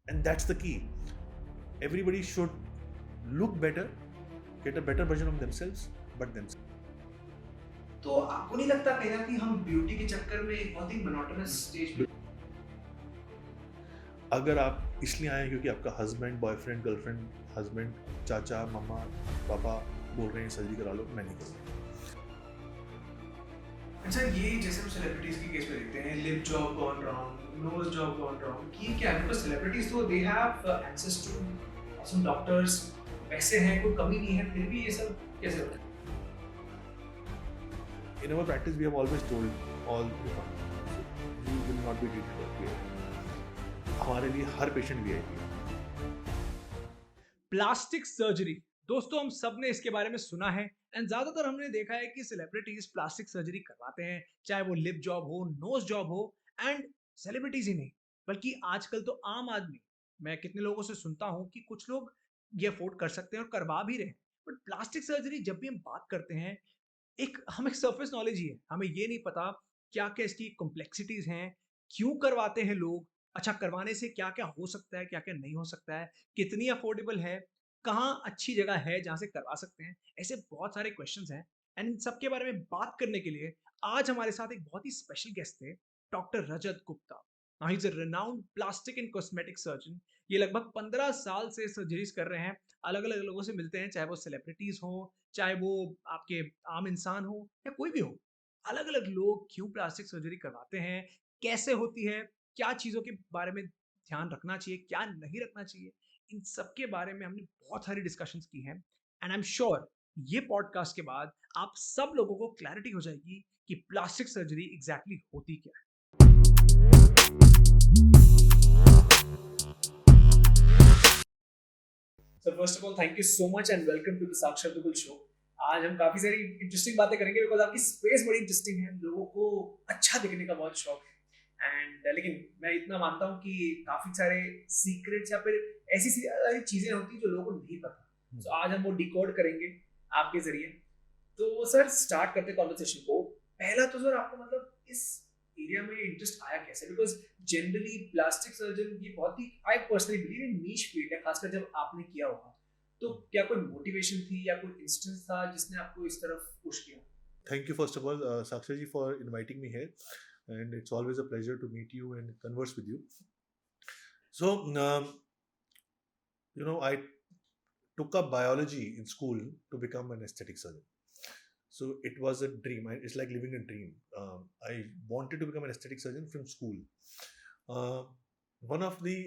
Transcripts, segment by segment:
And that's the key. Everybody should look better, get a better version of themselves, but themselves. तो आपको नहीं लगता कहीं ना कहीं हम ब्यूटी के चक्कर में एक बहुत ही मोनोटोनस स्टेज पे अगर आप इसलिए आए हैं क्योंकि आपका हस्बैंड, बॉयफ्रेंड, गर्लफ्रेंड, हस्बैंड, चाचा, मम्मा, पापा बोल रहे हैं सर्जरी करा लो, मैं नहीं करूँगा। अच्छा ये जैसे हम सेलिब्रिटीज के केस में देखते हैं lip job gone wrong nose job gone wrong ये क्या है बिकॉज सेलिब्रिटीज तो they have access to some doctors पैसे हैं कोई कमी नहीं है फिर भी ये सब कैसे होता है In our practice, we have always told all the patients, you will not be treated as VIP. हमारे लिए हर पेशेंट VIP है। प्लास्टिक सर्जरी दोस्तों हम सब ने इसके बारे में सुना है एंड ज्यादातर हमने देखा है कि सेलिब्रिटीज प्लास्टिक सर्जरी करवाते हैं चाहे वो लिप जॉब हो नोज जॉब हो एंड सेलिब्रिटीज ही नहीं बल्कि आजकल तो आम आदमी मैं कितने लोगों से सुनता हूं कि कुछ लोग ये अफोर्ड कर सकते हैं और करवा भी रहे हैं बट प्लास्टिक सर्जरी जब भी हम बात करते हैं हमें सरफेस नॉलेज ही है हमें ये नहीं पता क्या क्या इसकी कॉम्प्लेक्सिटीज हैं क्यों करवाते हैं लोग अच्छा करवाने से क्या क्या हो सकता है क्या क्या नहीं हो सकता है कितनी अफोर्डेबल है कहाँ अच्छी जगह है जहाँ से करवा सकते हैं ऐसे बहुत सारे क्वेश्चंस हैं एंड इन सब के बारे में बात करने के लिए आज हमारे साथ एक बहुत ही स्पेशल गेस्ट थे doctor Rajat Gupta he is a renowned plastic and cosmetic surgeon ये लगभग 15 साल से सर्जरीज कर रहे हैं अलग अलग लोगों से मिलते हैं चाहे वो सेलिब्रिटीज हो चाहे वो आपके आम इंसान हो या कोई भी हो अलग अलग लोग क्यों प्लास्टिक सर्जरी करवाते हैं कैसे होती है क्या चीज़ों के बारे में ध्यान रखना चाहिए क्या नहीं रखना चाहिए इन सब के बारे में हमने बहुत सारी डिस्कशंस की हैं एंड आई एम श्योर ये पॉडकास्ट के बाद आप सब लोगों को क्लैरिटी हो जाएगी कि प्लास्टिक सर्जरी एग्जैक्टली होती क्या है so first of all thank you so much and welcome to the Sakshat Dugul show आज हम काफी सारी इंटरेस्टिंग बातें करेंगे बिकॉज आपकी स्पेस बड़ी इंटरेस्टिंग है लोगों को अच्छा दिखने का बहुत शौक है एंड लेकिन मैं इतना मानता हूँ कि काफी सारे सीक्रेट्स या फिर ऐसी सारी चीजें होती हैं जो लोगों को नहीं पता तो आज हम वो डिकोड करेंगे आपके जरिए तो सर स्टार्ट करते कॉन्वर्सेशन को पहला तो सर आपको मतलब इस एरिया में इंटरेस्ट आया कैसे बिकॉज जनरली प्लास्टिक सर्जन ये बहुत ही I personally believe in niche field है खासकर जब आपने किया होगा तो क्या कोई मोटिवेशन थी या कोई इंस्टेंस था जिसने आपको इस तरफ पुश किया Thank you first of all, Sakshi ji, for inviting me here, and it's always a pleasure to meet you and converse with you. So, I took up biology in school to become an aesthetic surgeon. So it was a dream. It's like living a dream. I wanted to become an aesthetic surgeon from school. Uh, one of the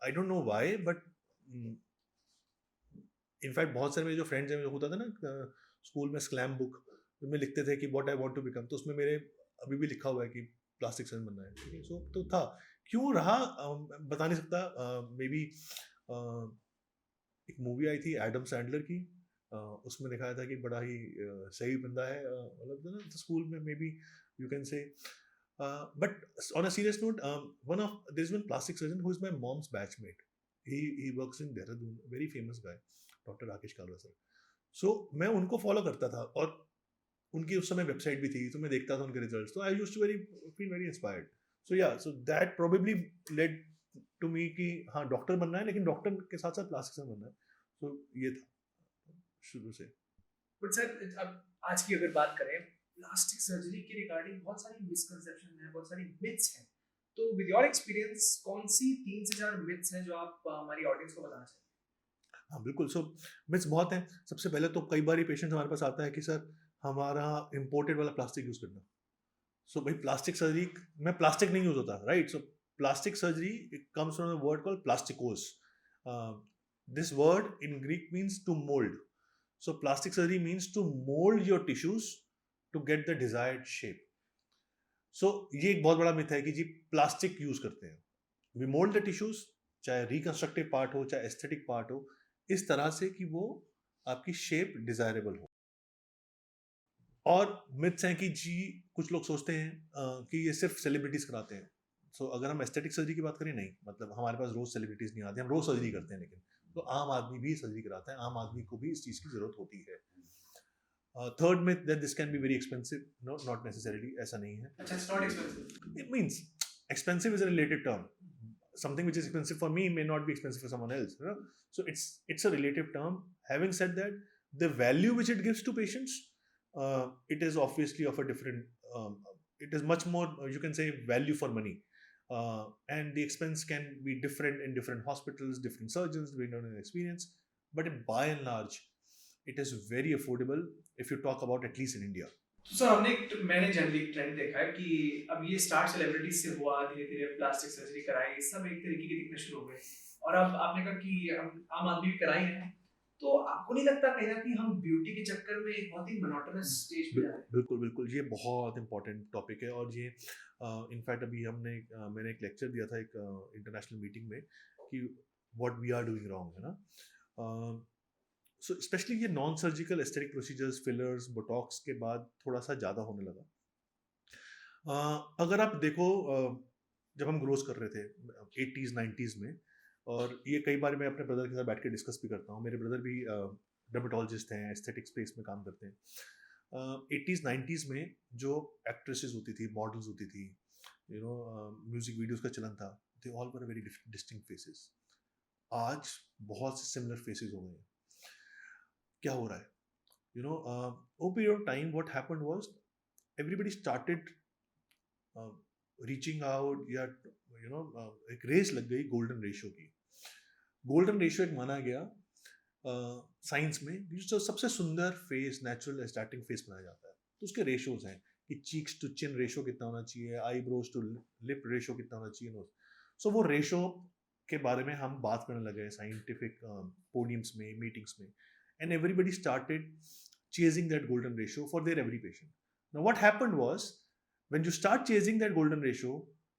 I don't know why, but in fact बहुत सारे मेरे जो friends हैं जो होता था ना school में स्लैम बुक में लिखते थे कि what I want to become तो उसमें मेरे अभी भी लिखा हुआ है कि प्लास्टिक सर्जन बनना है ठीक है सो तो था क्यों रहा बता नहीं सकता मे बी एक मूवी आई थी एडम सैंडलर की उसमें दिखाया था कि बड़ा ही सही बंदा है मतलब ना स्कूल में may be you can say but on a serious note one of this one plastic surgeon who is my moms batchmate he works in Dehradun very famous guy doctor Rakesh Kalra sir so मैं उनको follow करता था और उनकी उस समय website भी थी तो मैं देखता था उनके रिजल्ट्स तो I used to feel very inspired so yeah so that probably led to me कि हाँ डॉक्टर बनना है लेकिन डॉक्टर के साथ साथ प्लास्टिक सर्जन बनना है सो ये था शुरू से बट सर अब आज की अगर बात करें प्लास्टिक सर्जरी के रिगार्डिंग बहुत सारी मिसकंसेप्शन है बहुत सारी मिथ्स हैं तो विद योर एक्सपीरियंस कौन सी 3 से 4 मिथ्स हैं जो आप हमारी ऑडियंस को बताना चाहेंगे हाँ बिल्कुल सो मिथ्स बहुत हैं सबसे पहले तो कई बार पेशेंट हमारे पास आता है कि सर हमारा इम्पोर्टेड वाला प्लास्टिक यूज़ करना सो भाई प्लास्टिक सर्जरी में प्लास्टिक नहीं यूज होता right so plastic surgery comes from the word called plastikos this word in Greek means to mould so plastic surgery means to mould your tissues to get the desired shape so ये एक बहुत बड़ा myth है कि जी plastic use करते हैं we mould the tissues चाहे reconstructive part हो चाहे एस्थेटिक पार्ट हो इस तरह से कि वो आपकी शेप डिजायरेबल हो और मिथ्स हैं कि जी कुछ लोग सोचते हैं कि ये सिर्फ सेलिब्रिटीज कराते हैं सो अगर हम एस्थेटिक सर्जरी की बात करें नहीं मतलब हमारे पास रोज सेलिब्रिटीज नहीं आते हम रोज सर्जरी करते हैं लेकिन तो आम आदमी भी सर्जरी कराता है आम आदमी को भी इस चीज़ की जरूरत होती है third myth that this can be very expensive no not necessarily ऐसा नहीं है अच्छा it's not expensive it means expensive is a related term something which is expensive for me may not be expensive for someone else, you know? So it's a relative term. Having said that, the value which it gives to patients, it is obviously of a different, it is much more, you can say, value for money. And the expense can be different in different hospitals, different surgeons, depending on their experience, but by and large it is very affordable if you talk about at least in India. तो sir मैंने generally एक trend देखा है कि अब ये start celebrities से हुआ, धीरे धीरे प्लास्टिक सर्जरी कराई, सब एक तरीके के दिखने शुरू हो गए, और अब आपने कहा कि आम आदमी भी कराई है, तो आपको नहीं लगता कहीं ना कहीं हम ब्यूटी के चक्कर में एक बहुत ही मोनोटोनस स्टेज पे जा रहे हैं? बिल्कुल बिल्कुल, ये बहुत इंपॉर्टेंट टॉपिक है, और ये इनफैक्ट अभी मैंने एक लेक्चर दिया था एक इंटरनेशनल मीटिंग में कि what we are doing wrong, है ना? सो स्पेशली ये non surgical aesthetic procedures, fillers, botox के बाद थोड़ा सा ज़्यादा होने लगा। अगर आप देखो, जब हम ग्रोथ कर रहे थे 80s 90s में, और ये कई बार मैं अपने ब्रदर के साथ बैठ के डिस्कस भी करता हूँ, मेरे ब्रदर भी डर्मेटोलॉजिस्ट हैं, एस्थेटिक स्पेस में काम करते हैं। 80s 90s में जो एक्ट्रेसेस होती थी, मॉडल्स होती थी, यू नो, म्यूजिक वीडियोस का चलन था, they all were very distinct faces. आज बहुत से सिमिलर फेसेस हो गए हैं। क्या हो रहा है, you no, over period of time what happened was everybody started reaching out, या यू नो, एक रेस लग गई गोल्डन रेशियो की। गोल्डन रेशियो एक माना गया साइंस में, जो सबसे सुंदर फेस, नेचुरल एस्थेटिक फेस माना जाता है, तो उसके रेशियोज हैं कि चीक्स टू चिन रेशियो कितना होना चाहिए, आईब्रोज टू लिप रेशियो कितना होना चाहिए, नोज। सो वो रेशियो के बारे में हम बात करने लगे साइंटिफिक पोडियम्स में, मीटिंग्स में, and everybody started chasing that golden ratio for their every patient. Now what happened was, when you start chasing that golden ratio,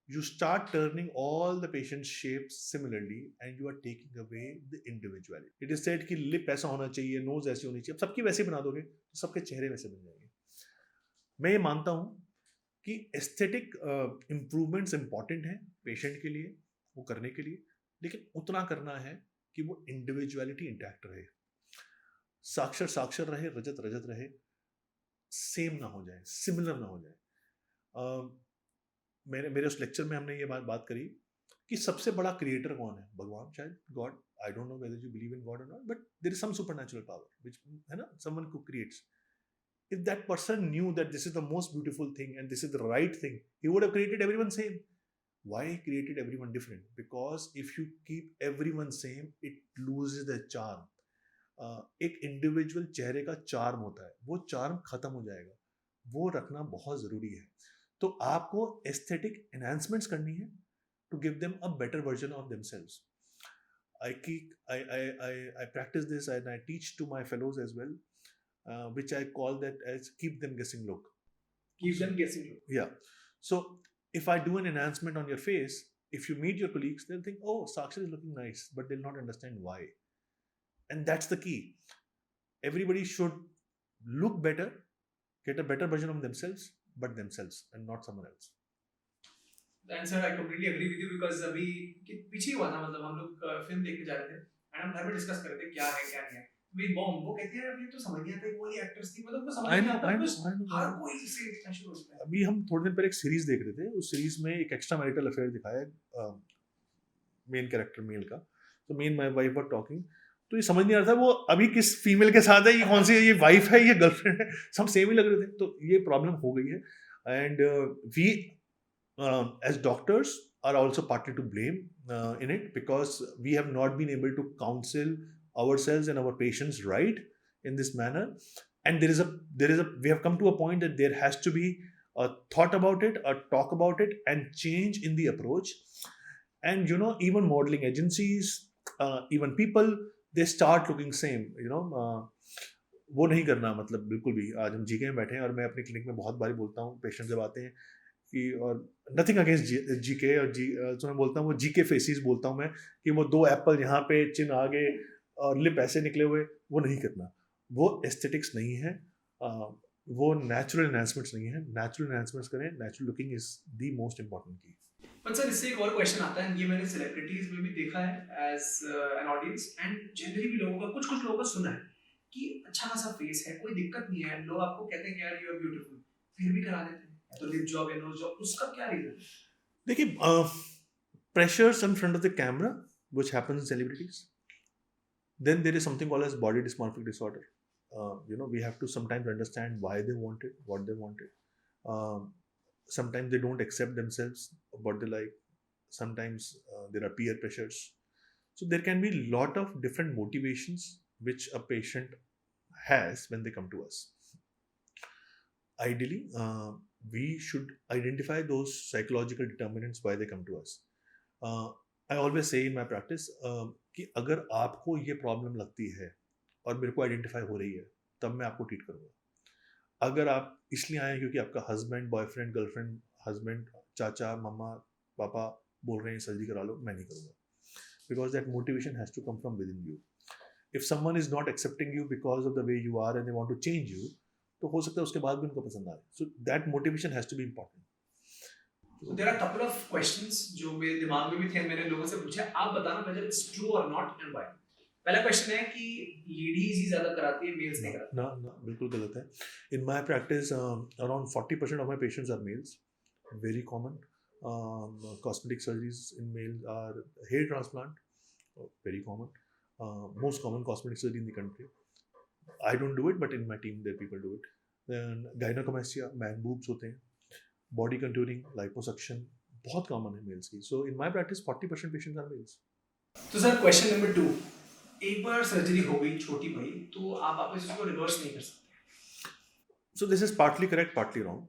you start turning all the patient's shapes similarly and you are taking away the individuality. It is said कि lip ऐसा होना चाहिए, nose ऐसी होनी चाहिए, अब सबकी वैसे बना दोगे तो सबके चेहरे वैसे बन जाएंगे। मैं ये मानता हूँ कि एस्थेटिक इम्प्रूवमेंट्स इंपॉर्टेंट हैं पेशेंट के लिए, वो करने के लिए, लेकिन उतना करना है कि वो इंडिविजुअलिटी इंटैक्ट रहे, साक्षर रहे, रजत रहे, सेम ना हो जाए, सिमिलर ना हो जाए। मेरे उस लेक्चर में हमने ये बात करी कि सबसे बड़ा क्रिएटर कौन है? भगवान, शायद God. I don't know whether you believe in God और not, but there is some supernatural power which, है ना, someone who creates. If that person knew that this is the most beautiful thing and this is the right thing, he would have created everyone same. Why he created everyone different? Because if you keep everyone same, it loses the charm. एक individual चेहरे का charm होता है, वो charm खत्म हो जाएगा, वो रखना बहुत ज़रूरी है। तो आपको एस्थेटिक एनहांसमेंट्स करनी है to give them a better version of themselves. I practice this and I teach to my fellows as well, which I call that as keep them guessing look. Keep them guessing look. Yeah. So if I do an enhancement on your face, if you meet your colleagues, they'll think, oh, Sakshi is looking nice, but they'll not understand why. And that's the key. Everybody should look better, get a better version of themselves, but themselves and not someone else. And sir, I completely agree with you because अभी पीछे हुआ था, मतलब हम लोग film देखने जा रहे थे एंड हम घर में डिस्कस कर रहे थे क्या है क्या नहीं है। मेरी मॉम वो कहती है अभी तो समझ नहीं आता वो वाली एक्ट्रेस थी, मतलब उनको समझ नहीं आता, हर कोई इसे इतना शुरू होता है। अभी हम थोड़े दिन पहले एक सीरीज देख रहे थे, उस सीरीज में एक एक्स्ट्रा मैरिटल अफेयर दिखाया है मेन कैरेक्टर मेल का। तो me and my wife were talking, तो ये समझ नहीं आ रहा था वो अभी किस फीमेल के साथ है, ये कौन सी, ये वाइफ है, ये गर्लफ्रेंड है, सब सेम ही लग रहे थे। तो ये प्रॉब्लम हो गई है and we as doctors are also partly to blame in it, because we have not been able to counsel ourselves and our patients right in this manner, and there is a we have come to a point that there has to be a thought about it, a talk about it, and change in the approach. And you know, even modeling agencies, even people, they start looking same, you know, वो नहीं करना, मतलब बिल्कुल भी। आज हम GK में बैठे हैं और मैं अपने क्लिनिक में बहुत बारी बोलता हूँ, पेशेंट जब आते हैं कि, और नथिंग अगेंस्ट जीके और तो मैं बोलता हूँ वो जीके फेसिस बोलता हूँ मैं, कि वो 2 एप्पल यहाँ पे, चिन आगे और लिप ऐसे निकले हुए, वो नहीं करना। वो एस्थेटिक्स नहीं है, वो नेचुरल एनहांसमेंट्स नहीं है। नेचुरल एनहांसमेंट्स करें, natural looking is the most important की। पर सर इससे एक और क्वेश्चन आता है, ये मैंने सेलिब्रिटीज में भी देखा है as an audience, and generally भी लोगों का, कुछ लोगों का सुना है कि अच्छा खासा फेस है, कोई दिक्कत नहीं है, लोग आपको कहते हैं कि यार यू आर ब्यूटीफुल, फिर भी करा देते हैं, तो लिप जॉब या नोज जॉब, उसका क्या रीजन है? देखिए, pressures in front of the camera, which happens in celebrities. Then there is something called as body dysmorphic disorder. We have to sometimes understand why they want it, what they want it. Sometimes they don't accept themselves, what they like. Sometimes there are peer pressures. So there can be a lot of different motivations which a patient has when they come to us. Ideally, we should identify those psychological determinants why they come to us. I always say in my practice कि अगर आपको ये problem लगती है और मेरे को identify हो रही है, तब मैं आपको ट्रीट करूँगा. अगर आप इसलिए आए हैं क्योंकि आपका हस्बैंड, बॉयफ्रेंड, गर्लफ्रेंड, हस्बैंड, चाचा, मम्मा, पापा बोल रहे हैं सर्जरी करा लो, मैं नहीं करूँगा. Because that motivation has to come from within you. If someone is not accepting you because of the way you are and they want to change you, तो हो सकता है उसके बाद भी उनको पसंद आए. So that motivation has to be important. There are a couple of questions जो मेरे दिमाग में भी थे, मैंने लोगों से पूछा. आप बताना whether it's true or not and why. पहला क्वेश्चन है कि लेडीज ही ज्यादा कराती है, मेल्स नहीं कराते. ना, बिल्कुल गलत है. In my practice, around 40% of my patients are males. Very common. Cosmetic surgeries in males are hair transplant, very common. Most common cosmetic surgery in the country. I don't do it, but in my team there people do it. Then gynecomastia, man boobs होते हैं. Body contouring, liposuction, बहुत common है males की. So in my practice 40% patients are males. तो sir question number 2, एक बार surgery हो गई छोटी भाई, तो आप वापस उसको रिवर्स नहीं कर सकते. So this is partly correct, partly wrong.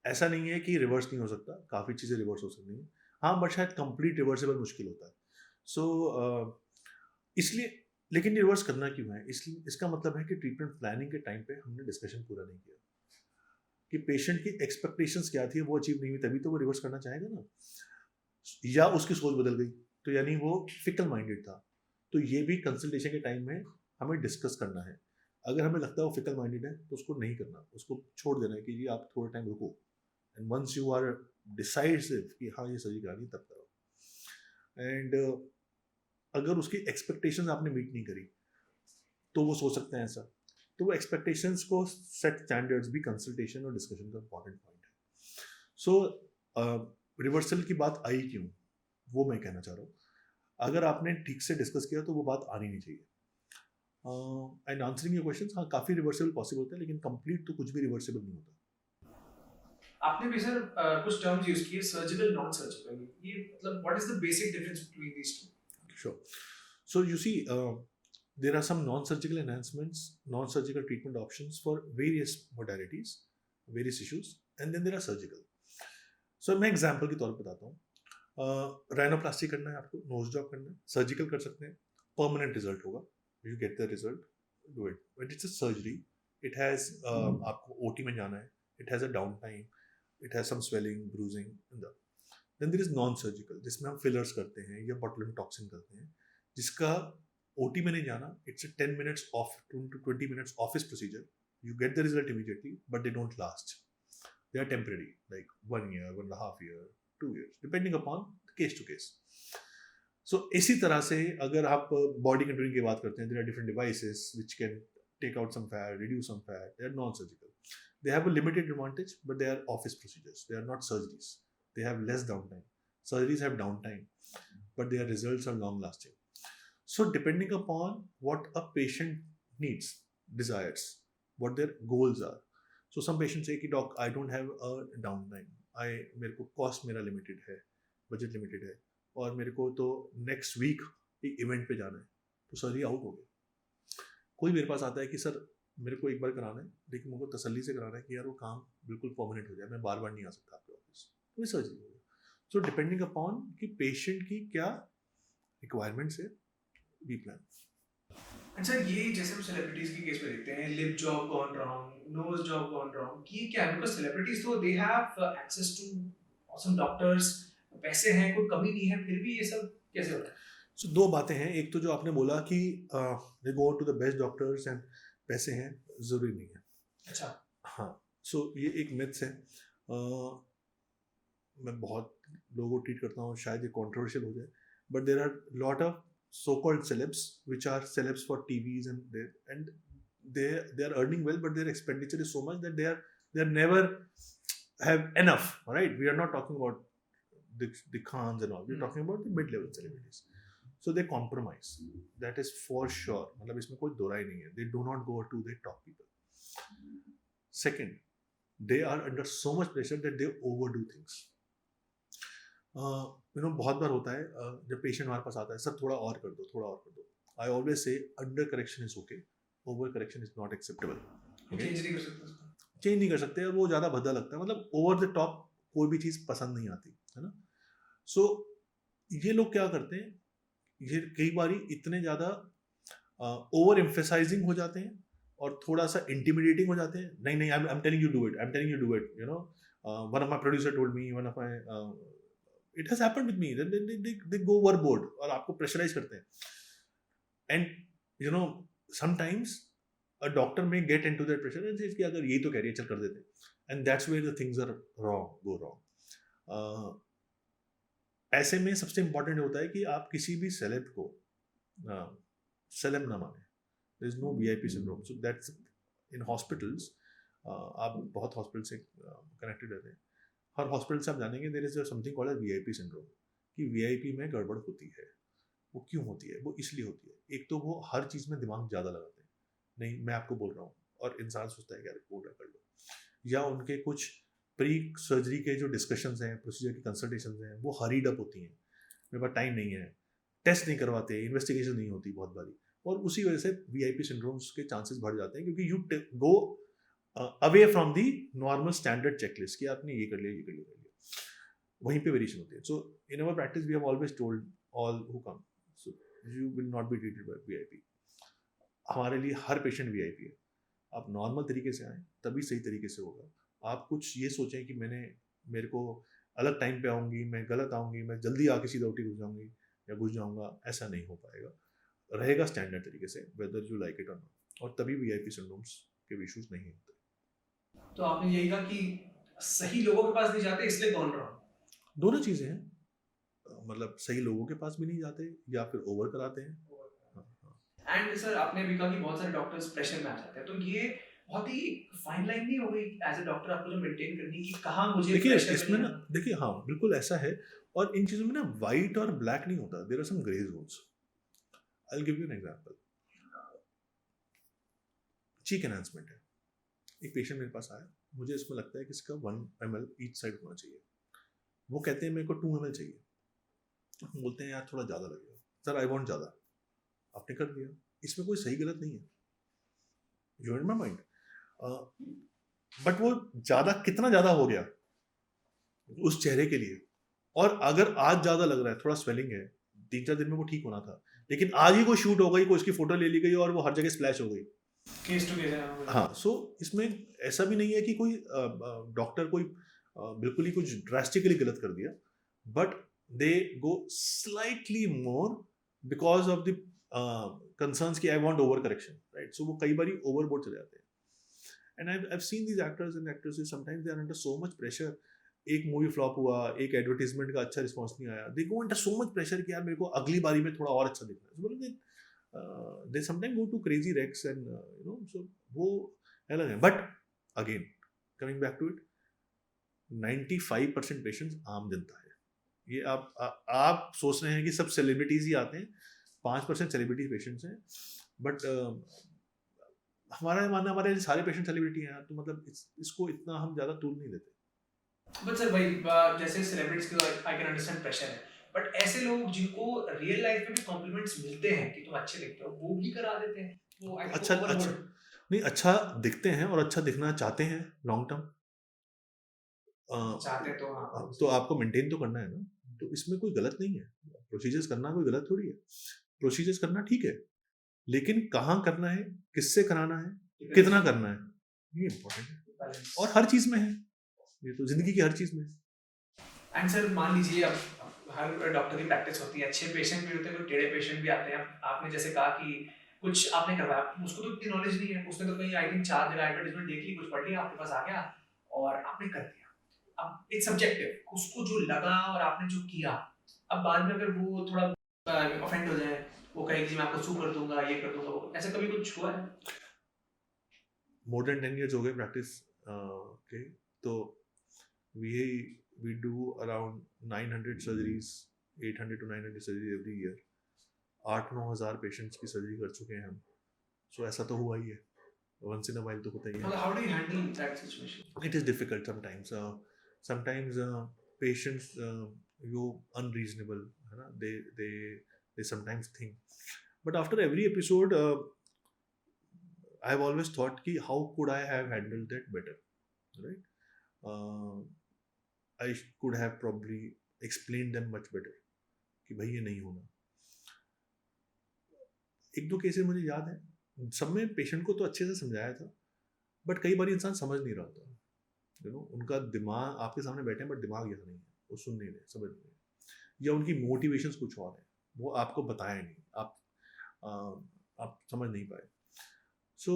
ऐसा नहीं है कि रिवर्स नहीं हो सकता, काफ़ी चीज़ें रिवर्स हो सकती हैं. हाँ, बट शायद कंप्लीट रिवर्सेबल मुश्किल होता है. सो इसलिए, लेकिन रिवर्स करना क्यों है? इसलिए इसका मतलब है कि ट्रीटमेंट प्लानिंग के टाइम पे हमने डिस्कशन पूरा नहीं किया कि पेशेंट की एक्सपेक्टेशंस क्या थी, वो अचीव नहीं हुई, तभी तो वो रिवर्स करना चाहेगा ना. या उसकी सोच बदल गई, तो यानी वो फिकल माइंडेड था. तो ये भी कंसल्टेशन के टाइम में हमें डिस्कस करना है. अगर हमें लगता है वो फिकल माइंडेड है तो उसको नहीं करना, उसको छोड़ देना है कि जी आप थोड़ा टाइम रुको. And once you are decisive कि हाँ ये सर्जरी करानी तब करो. एंड अगर उसकी एक्सपेक्टेशंस आपने मीट नहीं करी तो वो सोच सकते हैं ऐसा. तो वो एक्सपेक्टेशंस को सेट स्टैंडर्ड्स भी कंसल्टेशन और डिस्कशन का इंपॉर्टेंट पॉइंट है. सो रिवर्सल की बात आई क्यों, वो मैं कहना चाह रहा हूँ. अगर आपने ठीक से डिस्कस किया तो वो बात आनी नहीं चाहिए. एंड आंसरिंग योर क्वेश्चन, हाँ काफ़ी रिवर्सेबल पॉसिबल होता है, लेकिन कंप्लीट तो कुछ भी रिवर्सेबल नहीं होता. आपने भी सर कुछ टर्म्स यूज किए, सर्जिकल, नॉन सर्जिकल. ये मतलब what is the basic difference between these two? Sure. So you see, there are some non-surgical enhancements, non-surgical treatment options for various modalities, various issues, and then there are surgical. So मैं example के तौर पर बताता हूँ. Rhinoplasty करना है आपको, nose job करना है, सर्जिकल कर सकते हैं, परमानेंट रिजल्ट होगा. You get the result, do it. But it's a surgery, it has आपको ओटी में जाना है, it has a down time, it has some swelling, bruising. Then there is non surgical, जिसमें हम फिलर्स करते हैं या बॉटुलिन टॉक्सिन करते हैं, जिसका ओटी में नहीं जाना. It's 10 minutes off, 20 minutes office procedure. You get the result immediately, but they don't last. They are temporary, like 1 year, 1.5 year, 2 years, depending upon case to case. So इसी तरह से अगर आप बॉडी कंट्रोलिंग की बात करते हैं, there are different devices which can take out some fat, reduce some fat. They are non surgical. They have a limited advantage, but they are office procedures. They are not surgeries. They have less downtime. Surgeries have downtime, but their results are long lasting. So depending upon what a patient needs, desires, what their goals are. So some patients say कि doc, I don't have a downtime. मेरे को cost मेरा limited है, budget limited है, और मेरे को तो next week एक event पे जाना है, तो surgery out हो गया. कोई मेरे पास आता है कि सर मेरे को एक बार कराना है, लेकिन मेरे को तसल्ली से कराना है कि यार वो काम बिल्कुल परमानेंट हो जाए, मैं बार बार नहीं आ सकता आपके ऑफिस, तो सर्जरी हो गया. सो डिपेंडिंग अपॉन कि पेशेंट की क्या रिक्वायरमेंट्स है, वी प्लान. अच्छा, ये जैसे हम सेलिब्रिटीज के केस में देखते हैं, lip job gone wrong, nose job gone wrong, ये क्या है? बिकॉज़ सेलिब्रिटीज तो they have access to awesome doctors, पैसे हैं, कोई कमी नहीं है, फिर भी ये सब कैसे होता है? सो दो बातें हैं. एक तो जो आपने बोला कि they go to the best doctors and पैसे हैं, ज़रूरी नहीं है. अच्छा. हाँ, सो ये एक मिथ्स है. मैं बहुत लोगों को ट्रीट करता हूँ, शायद ये कंट्रोवर्शियल हो जाए, but there are lot of so called celebs which are celebs for TVs, and they are earning well, but their expenditure is so much that they are never have enough. Right, we are not talking about the Khans and all. We're talking about the mid-level celebrities. So they compromise. That is for sure. मतलब इसमें कोई दो राय नहीं है. They do not go to the top people. Second, they are under so much pressure that they overdo things. बहुत बार होता है जब पेशेंट हमारे पास आता है, सर थोड़ा और कर दो, थोड़ा और कर दो. I always say under correction is okay, over correction is not acceptable. Change नहीं कर सकते उसको. चेंज नहीं कर सकते, वो ज़्यादा भद्दा लगता है. मतलब ओवर द टॉप कोई भी चीज़ पसंद नहीं आती है ना. सो ये लोग क्या करते हैं, ये कई बारी इतने ज़्यादा ओवर एम्फेसाइजिंग हो जाते हैं और थोड़ा सा इंटिमिडेटिंग हो जाते हैं. नहीं नहीं, I am telling you do it, I am telling you do it, you know. One of my producer told me, one of my, it has happened with me, they go overboard और आपको pressurise करते हैं. And you know sometimes a doctor may get into that pressure and says कि अगर यही तो कह रही है चल कर देते हैं. And that's where the things are go wrong. ऐसे में सबसे इम्पोर्टेंट होता है कि आप किसी भी सेलेब को सेलेब ना माने. There is no VIP syndrome. So that's in hospitals. आप बहुत हॉस्पिटल से कनेक्टेड रहते हैं. हर हॉस्पिटल से आप जानेंगे there is something called as VIP syndrome कि VIP में गड़बड़ होती है. वो क्यों होती है? वो इसलिए होती है, एक तो वो हर चीज़ में दिमाग ज़्यादा लगाते हैं. नहीं मैं आपको बोल रहा हूँ, और इंसान सोचता है कि रिपोर्ट कर लो. या उनके कुछ प्री सर्जरी के जो डिस्कशंस हैं, प्रोसीजर की कंसल्टेशंस हैं, वो हरीड अप होती हैं. मेरे पास टाइम नहीं है, टेस्ट नहीं करवाते, इन्वेस्टिगेशन नहीं होती बहुत बारी, और उसी वजह से VIP सिंड्रोम्स के चांसेस बढ़ जाते हैं क्योंकि you go away from the normal standard checklist कि आपने ये कर लिया, ये कर लिया, कर लिया. वहीं पे वेरिएशन होती है. So in our practice we have always told all who come, so you will not be treated by VIP. हमारे लिए हर पेशेंट VIP है. आप नॉर्मल तरीके से आएँ तभी सही तरीके से होगा. आप कुछ ये सोचें कि मेरे को अलग टाइम पे आऊँगी, मैं गलत आऊँगी, मैं जल्दी आके सीधा उल्टी घुस जाऊँगी या घुस जाऊँगा, ऐसा नहीं हो पाएगा. रहेगा स्टैंडर्ड तरीके से वेदर यू लाइक इट और नॉट, और तभी VIP सिंड्रोम्स के इश्यूज नहीं होते. तो आपने यही कहा कि सही लोगों के पास नहीं जाते इसलिए गॉन रॉन्ग. दोनों चीज़ें हैं. मतलब सही लोगों के पास भी नहीं जाते या फिर ओवर कराते हैं. एंड सर आपने भी कहा कि बहुत सारे डॉक्टर्स प्रेशर में आ जाते हैं, तो ये बहुत ही फाइन लाइन नहीं हो गई एज ए डॉक्टर आपको जो मेंटेन करनी कि कहाँ मुझे देखिए प्रेशर इसमें ना, देखिए हाँ बिल्कुल ऐसा है. और इन चीज़ों में ना वाइट और ब्लैक नहीं होता, there are some grey zones. I will give you an example. Cheek enhancement है. एक पेशेंट मेरे पास आया, मुझे इसमें लगता है कि इसका 1 ml ईच साइड होना चाहिए. वो कहते हैं मेरे को 2 ml चाहिए. हम बोलते हैं यार थोड़ा ज़्यादा लगेगा. सर आई वांट ज़्यादा. आपने कर दिया. इसमें कोई सही गलत नहीं है. You in my mind. But वो ज़्यादा कितना ज़्यादा हो गया उस चेहरे के लिए. और अगर आज ज़्यादा लग रहा है, थोड़ा स्वेलिंग है, 3-4 दिन में वो ठीक होना था, लेकिन आज ही कोई शूट हो गई, कोई उसकी फोटो ले ली गई और वो हर जगह स्प्लैश हो गई. केस टू केस है. हाँ. सो इसमें ऐसा भी नहीं है कि कोई डॉक्टर कोई बिल्कुल ही कुछ ड्रास्टिकली गलत कर दिया, but they go slightly more because of the concerns कि I want over correction, right. So वो कई बार ओवरबोर्ड चले जाते हैं. And I have seen these actors and actresses sometimes they are under so much pressure. एक movie flop हुआ, एक एडवर्टाइजमेंट का अच्छा रिस्पांस नहीं आया, they go under so much pressure कि यार मेरे को अगली बारी में थोड़ा और अच्छा दिखना है. सो मतलब they sometime go to crazy wrecks and you know. So वो अलग है. But again coming back to it, 95% patients आम जनता है. ये आप सोच रहे हैं कि सब सेलिब्रिटीज ही आते हैं, 5% सेलिब्रिटी पेशेंट्स हैं. बट हमारा मानना, हमारे सारे पेशेंट सेलिब्रिटी हैं, तो मतलब इसको इतना हम ज़्यादा तूल नहीं देते. बट सर भाई जैसे सेलिब्रिटीज के आई कैन अंडरस्टैंड प्रेशर है, बट ऐसे लोग जिनको रियल लाइफ में भी कॉम्प्लीमेंट्स मिलते हैं कि तुम अच्छे दिखते हो, वो भी करा देते हैं. वो अच्छा नहीं, अच्छा दिखते हैं और अच्छा दिखना चाहते हैं लॉन्ग टर्म. चाहते तो हाँ. तो आपको मेंटेन तो करना है ना. तो इसमें कोई गलत नहीं है. प्रोसीजर्स करना कोई गलत थोड़ी है. प्रोसीजर्स करना ठीक है, लेकिन कहाँ करना है, किससे कराना है, कितना करना है, ये इम्पोर्टेंट है. और हर चीज में है, ये तो जिंदगी की हर चीज में है. एंड सर मान लीजिए अब हर डॉक्टर की प्रैक्टिस होती है, अच्छे पेशेंट भी होते हैं, कुछ टेढ़े पेशेंट भी आते हैं. आपने जैसे कहा कि कुछ आपने करवाया, उसको तो इतनी नॉलेज नहीं है, उसने तो कहीं आई थिंक 4 जगह एडवर्टाइजमेंट देख ली, कुछ पढ़ लिया, आपके पास आ गया और आपने कर दिया. अब इट्स सब्जेक्टिव, उसको जो लगा और आपने जो किया, अब बाद में अगर वो थोड़ा ऑफेंड हो जाए, वो कहे कि मैं आपको सू कर दूंगा, ये कर दूंगा, ऐसा कभी कुछ हुआ है? मोर देन 10 years हो गए प्रैक्टिस के, तो we do around 900 surgeries, 800 to 900 surgeries every year. 8-9 हज़ार पेशेंट्स की सर्जरी कर चुके हैं हम. सो ऐसा तो हुआ ही है, वंस इन अ वाइल तो होता ही है. How do you handle that situation? It is difficult sometimes. Sometimes patients you unreasonable, है ना? They sometimes think. But after every episode, I've always thought कि how could I have handled that better, right? I could have probably explained them much better कि भाई ये नहीं होना. एक दो केसेस मुझे याद है, सब में पेशेंट को तो अच्छे से समझाया था, बट कई बार इंसान समझ नहीं रहा होता. उनका दिमाग आपके सामने बैठे हैं बट दिमाग यहाँ नहीं है, वो सुन नहीं रहे, समझ नहीं रहे, या उनकी मोटिवेशंस कुछ और है, वो आपको बताया नहीं, आप समझ नहीं पाए. सो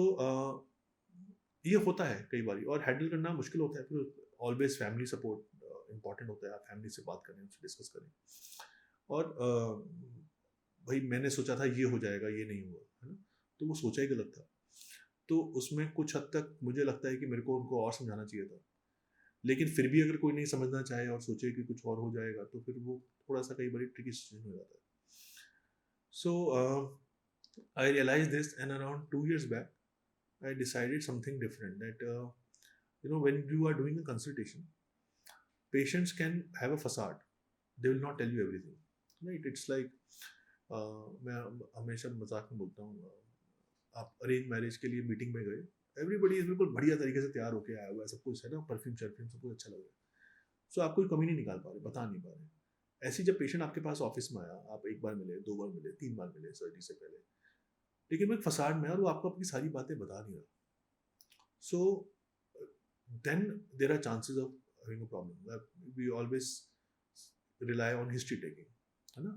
ये होता है कई बार, और हैंडल करना मुश्किल होता है. फिर ऑलवेज फैमिली सपोर्ट इम्पॉर्टेंट होता है. आप फैमिली से बात करें, उनसे डिस्कस करें, और भाई मैंने सोचा था ये हो जाएगा, ये नहीं हुआ, है ना, तो वो सोचा ही गलत था. तो उसमें कुछ हद तक मुझे लगता है कि मेरे को उनको और समझाना चाहिए था. लेकिन फिर भी अगर कोई नहीं समझना चाहे और सोचे कि कुछ और हो जाएगा, तो फिर वो थोड़ा सा कई बार ट्रिकी सिचुएशन हो जाता है. सो I realized this, and around 2 years back, I decided something different. That when you are doing a consultation, patients can have a facade. They will not tell you everything, right? It's like मैं हमेशा मजाक में बोलता हूँ, आप arrange marriage के लिए meeting में गए, एवरीबडी बिल्कुल बढ़िया तरीके से तैयार होके आया हुआ है, सब कुछ है ना, परफ्यूम शर्फ्यूम सब कुछ अच्छा लग रहा है. सो आप कोई कमी नहीं निकाल पा रहे, बता नहीं पा रहे. ऐसे जब पेशेंट आपके पास ऑफिस में आया, आप एक बार मिले, 2 बार मिले, 3 बार मिले सर्जरी से पहले, लेकिन वो एक फसाड में, और वो आपको अपनी सारी बातें बता नहीं रहा. So then there are chances of having a problem. We always rely on history taking, है ना.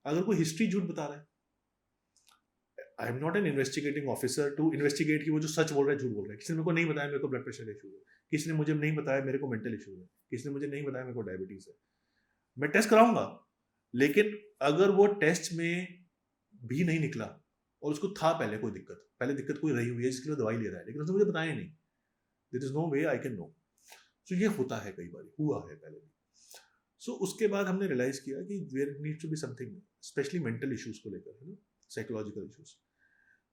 अगर कोई हिस्ट्री झूठ बता रहा है, I am not an investigating officer to investigate कि वो जो सच बोल रहा है झूठ बोल रहा है. किसी ने मेरे को नहीं बताया मेरे को ब्लड प्रेशर का इशू है, किसी ने मुझे नहीं बताया मेरे को मेंटल इशू है, किसी ने मुझे नहीं बताया मेरे को डायबिटीज है. मैं टेस्ट कराऊंगा, लेकिन अगर वो टेस्ट में भी नहीं निकला और उसको था पहले कोई दिक्कत, पहले दिक्कत कोई रही हुई है जिसके लिए दवाई ले रहा है, लेकिन उसने मुझे बताया नहीं, there is no way I can know. So ये होता है, कई बार हुआ है पहले भी. सो उसके बाद हमने रियलाइज किया कि there needs to be something, specially mental issues को लेकर, है ना, साइकोलॉजिकल इश्यूज.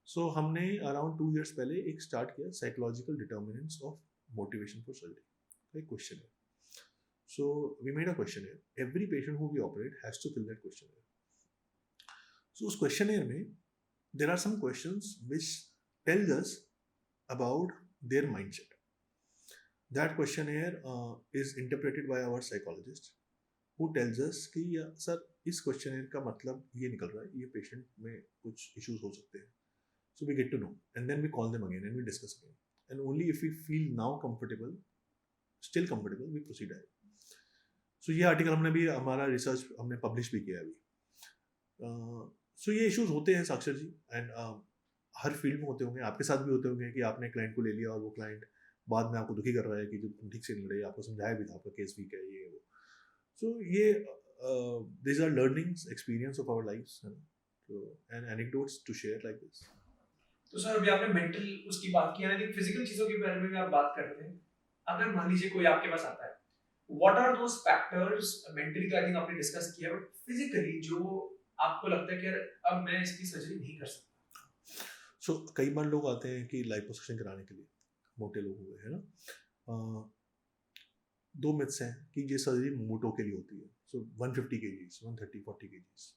सो हमने अराउंड 2 years पहले एक स्टार्ट किया, psychological determinants of motivation for surgery, एक क्वेश्चन है. So we made a question. Every patient who we operate has to fill that question. सो उस क्वेश्चन में there are some questions which tell us about their mindset. That questionnaire is interpreted by our psychologist, who tells us कि sir इस questionnaire का मतलब ये निकल रहा है, ये patient में कुछ issues हो सकते हैं. So we get to know, and then we call them again and we discuss again, and only if we feel now comfortable, still comfortable, we proceed ahead. So ये article हमने भी, हमारा research हमने publish भी किया अभी. सो ये issues होते हैं साक्षर जी, एंड हर फील्ड में होते होंगे, आपके साथ भी होते होंगे कि आपने क्लाइंट को ले लिया और वो क्लाइंट बाद में आपको दुखी कर रहा है कि जो तुम ठीक से नहीं रहे, आपको समझाया भी था, आपका केस वीक है, ये वो. सो ये this are learnings, experience of our lives, and anecdotes to share like this. तो सर अभी आपने मेंटल उसकी बात की है, लेकिन फिजिकल चीजों के बारे में भी आप बात कर रहे थे. अगर मान लीजिए कोई आपके पास आता है, what are those factors, mentally तो आई थिंक आपने डिस्कस किया, बट फिजिकली जो आपको लगता है कि यार अब मैं इसकी सर्जरी नहीं कर सकता. सो कई बार लोग आते हैं कि लाइपोसक्शन कराने के लिए, मोटे लोग हुए, है ना. 2 मिथ्स हैं कि ये सर्जरी मोटो के लिए होती है. सो 150 kgs, 130-40 kgs,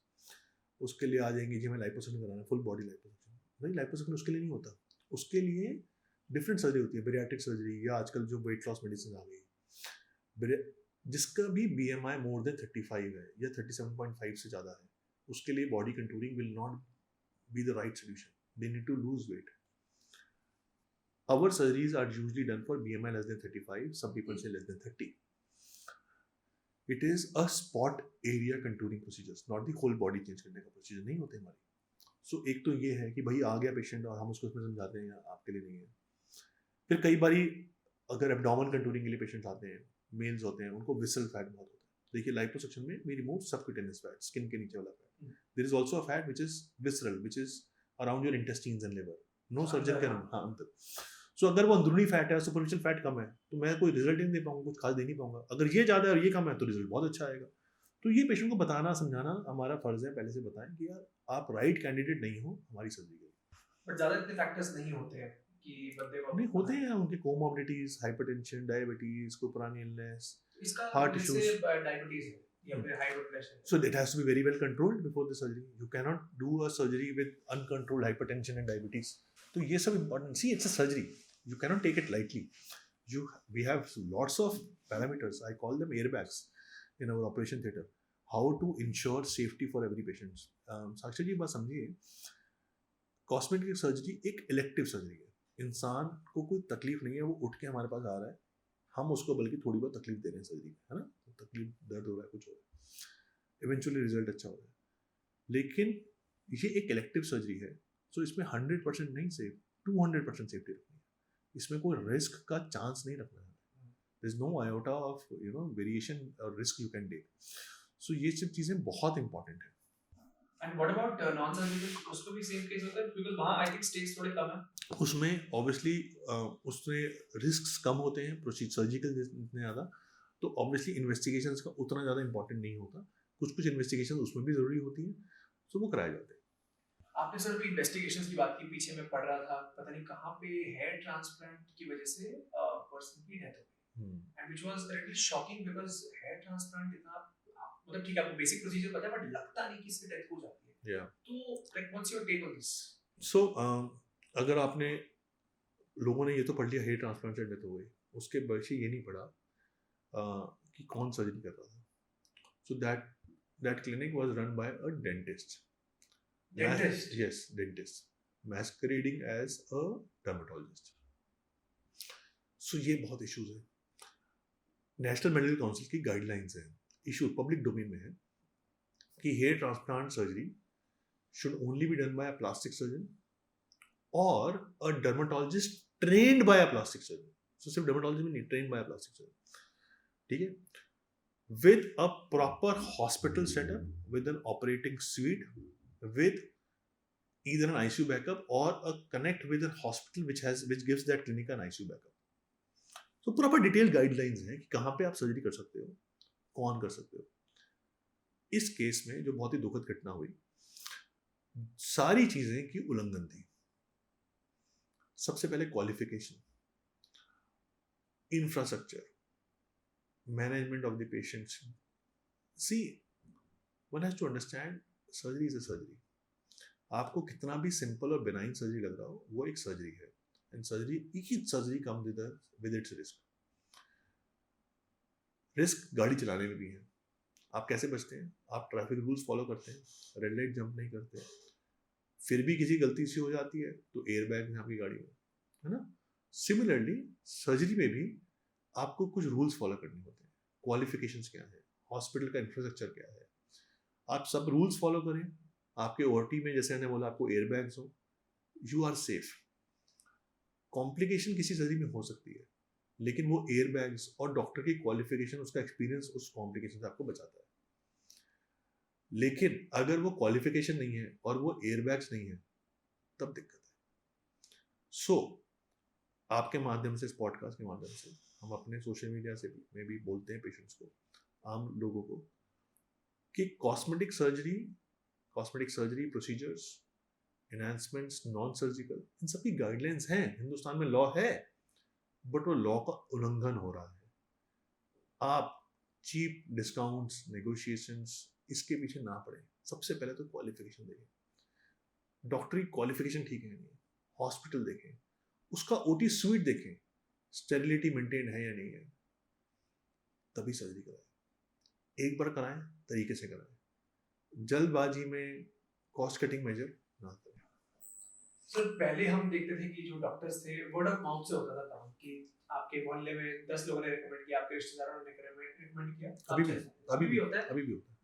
उसके लिए आ जाएंगे जी हमें लाइपोसक्शन कराना, फुल बॉडी लाइपोसक्शन. नहीं, लाइपोसक्शन उसके लिए नहीं होता. उसके लिए डिफरेंट सर्जरी होती है, बेरियाट्रिक सर्जरी, या आजकल जो वेट लॉस मेडिसिन आ गई, जिसका भी BMI मोर देन 35 है या 37.5 से ज़्यादा है, उसके लिए body contouring will not be the right solution. They need to lose weight. Our surgeries are usually done for BMI less than 35, some people से less than 30. It is a spot area contouring procedures, not the whole body change करने का procedure नहीं होते हमारी. सो एक तो ये है कि भाई आ गया पेशेंट और हम उसको उसमें समझाते हैं आपके लिए नहीं है. फिर कई बारी अगर एब्डोमेन कंटूरिंग के लिए पेशेंट्स आते हैं, मेल्स होते हैं, उनको विसल फैट बहुत होता है. देखिए लाइपोसक्शन में we remove subcutaneous fat, skin के नीचे वाला fat. There is also a fat which is visceral, which is around your intestines and liver. No surgeon can. सो अगर वो अंदरूनी फैट है, सुपरफिशियल फैट कम है, तो मैं कोई रिजल्ट नहीं दे पाऊंगा, कुछ खास दे नहीं पाऊंगा। अगर ये ज़्यादा है और ये कम है तो रिजल्ट बहुत अच्छा आएगा। तो ये पेशेंट को बताना समझाना हमारा फर्ज है, पहले से बताएं कि यार आप राइट कैंडिडेट नहीं हो हमारी सर्जरी के लिए। बट ज्यादा इतने फैक्टर्स नहीं होते हैं कि बंदे को नहीं होते हैं, उनके कोमोर्बिडिटीज, हाइपरटेंशन, डायबिटीज, कोई पुरानी इलनेस, इसका heart जैसे issues. डायबिटीज है या फिर high blood pressure So it has to be very well controlled before the surgery. You cannot do a surgery with uncontrolled hypertension and diabetes. So ये सब important. See, it's a surgery. You cannot take it lightly. We have lots of parameters. I call them airbags in our operation theater. How to ensure safety for every patient. साक्षी जी बात समझिए, cosmetic surgery एक elective surgery है। इंसान को कोई तकलीफ नहीं है, वो उठ के हमारे पास आ रहा है, हम उसको बल्कि थोड़ी बहुत तकलीफ दे रहे हैं सर्जरी में, है ना, तकलीफ, दर्द हो रहा है, कुछ हो रहा है, इवेंचुअली रिजल्ट अच्छा हो रहा है। लेकिन ये एक इलेक्टिव सर्जरी है, सो इसमें 100% नहीं सेफ, 200% सेफ्टी रखनी है। इसमें कोई रिस्क का चांस नहीं रखना है। There is no iota of variation और risk you can take. So ये सब चीज़ें बहुत इंपॉर्टेंट है। And what about non surgical, उसको भी सेम केस होता है बिकॉज़ वहां आई थिंक स्टेक्स थोड़े कम है। उसमें ऑब्वियसली उसमें रिस्क कम होते हैं, प्रोसीड सर्जिकल जितने ज़्यादा, तो ऑब्वियसली इन्वेस्टिगेशंस का उतना ज़्यादा इंपॉर्टेंट नहीं होता। कुछ इन्वेस्टिगेशन उसमें भी ज़रूरी होती हैं, तो वो कराए जाते हैं। आपने सर भी इन्वेस्टिगेशंस की बात की, पीछे मैं पढ़ रहा था पता नहीं कहाँ पे हेयर ट्रांसप्लांट की वजह से पर्सन की डेथ हो गई, and which was really shocking because hair transplant इतना मतलब ठीक है आपको बेसिक प्रोसीजर पता है बट लगता नहीं कि इससे डेथ हो जाती है। या तो like what's your take on this? So अगर आपने लोगों ने ये तो पढ़ लिया हेयर ट्रांसप्लांट से डेथ हो गई, उसके बच्चे ये नहीं पढ़ा कि कौन सर्जरी कर रहा था। So that clinic was run by a dentist. Dentist? Yes, dentist. Masquerading as a dermatologist. So ये बहुत इश्यूज है। नेशनल मेडिकल काउंसिल की गाइडलाइंस हैं, इशू पब्लिक डोमेन में है, कि hair transplant surgery should only be done by a plastic surgeon और a dermatologist trained by a plastic surgeon. So सिर्फ डर्माटोलॉजी में नहीं, trained by a plastic surgeon, ठीक है, with a proper hospital setup, with an operating suite, with either an ICU backup or a connect with a hospital which gives that clinic an ICU backup. So proper detailed guidelines हैं कि कहाँ पे आप surgery कर सकते हो, कौन कर सकते हो। इस केस में जो बहुत ही दुखद घटना हुई, सारी चीजें की उल्लंघन थी। सबसे पहले qualification, infrastructure, management of the patients. See, one has to understand surgery is a surgery. आपको कितना भी सिंपल और बिनाइन सर्जरी लग रहा हो, वो एक सर्जरी है, and surgery, each surgery come with its risk. Risk गाड़ी चलाने में भी है। आप कैसे बचते हैं? आप ट्रैफिक रूल्स फॉलो करते हैं, रेड लाइट जंप नहीं करते, फिर भी किसी गलती से हो जाती है तो एयर बैग है आपकी गाड़ी में, है ना। सिमिलरली सर्जरी में भी आपको कुछ रूल्स फॉलो करने होते हैं। क्वालिफिकेशंस क्या है, हॉस्पिटल का इंफ्रास्ट्रक्चर क्या है, आप सब रूल्स फॉलो करें। आपके ओटी में जैसे मैंने बोला आपको एयर बैग्स हो, यू आर सेफ। कॉम्प्लिकेशन किसी सर्जरी में हो सकती है, लेकिन वो एयर बैग्स और डॉक्टर की क्वालिफिकेशन, उसका एक्सपीरियंस उस कॉम्प्लिकेशन से आपको बचाता है। लेकिन अगर वो क्वालिफिकेशन नहीं है और वो एयर बैग्स नहीं है, तब दिक्कत है। सो आपके माध्यम से, इस पॉडकास्ट के माध्यम से, हम अपने सोशल मीडिया से में भी बोलते हैं पेशेंट्स को, आम लोगों को, कि cosmetic surgery procedures, enhancements, non surgical, इन सब की गाइडलाइंस हैं, हिंदुस्तान में लॉ है, बट वो लॉ का उल्लंघन हो रहा है। आप चीप डिस्काउंट्स, नेगोशिएशंस, इसके पीछे ना पड़े। सबसे पहले तो क्वालिफिकेशन देखें, डॉक्टरी क्वालिफिकेशन ठीक है नहीं, हॉस्पिटल देखें, उसका ओटी स्वीट देखें, स्टेरिलिटी मेंटेन है या नहीं है, तभी सर्जरी कराएं। एक बार कराएं, तरीके से कराएं, जल्दबाजी में कॉस्ट कटिंग मेजर ना करें। सर पहले हम देखते थे कि जो डॉक्टर्स थे वर्ड ऑफ माउथ से होता था काम, कि आपके मोहल्ले में 10 लोगों ने रेकमेंड किया, आपके रिश्तेदारों ने रेकमेंड किया, अभी भी होता है।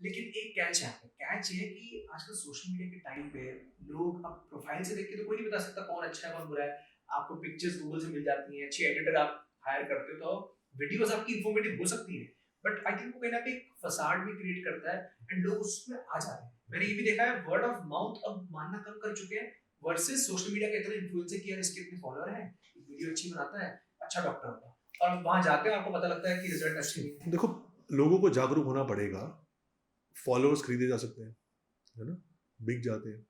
लेकिन एक कैच है, कैच ये है कि आजकल सोशल मीडिया के टाइम पे लोग अब प्रोफाइल से देख के तो कोई नहीं बता सकता कौन अच्छा है कौन बुरा है। आपको पिक्चर्स गूगल से मिल जाती हैं, अच्छी एडिटर आप हायर करते हो तो वीडियोस आपकी इंफॉर्मेटिव हो सकती है, बट आई थिंक वो कहीं ना कहीं एक फसाड भी क्रिएट करता है एंड लोग उसमें आ जाते हैं। मैंने ये भी देखा है वर्ड ऑफ माउथ अब मानना कम कर चुके हैं वर्सेस सोशल मीडिया का इतना इन्फ्लुएंस है कि यार इसके इतने फॉलोअर हैं, वीडियो अच्छी बनाता है, अच्छा डॉक्टर होगा, और वहाँ जाते हैं आपको पता लगता है कि रिजल्ट अच्छे नहीं है। देखो, लोगों को जागरूक होना पड़ेगा। फॉलोअर्स खरीदे जा सकते हैं, है ना, बिक जाते हैं,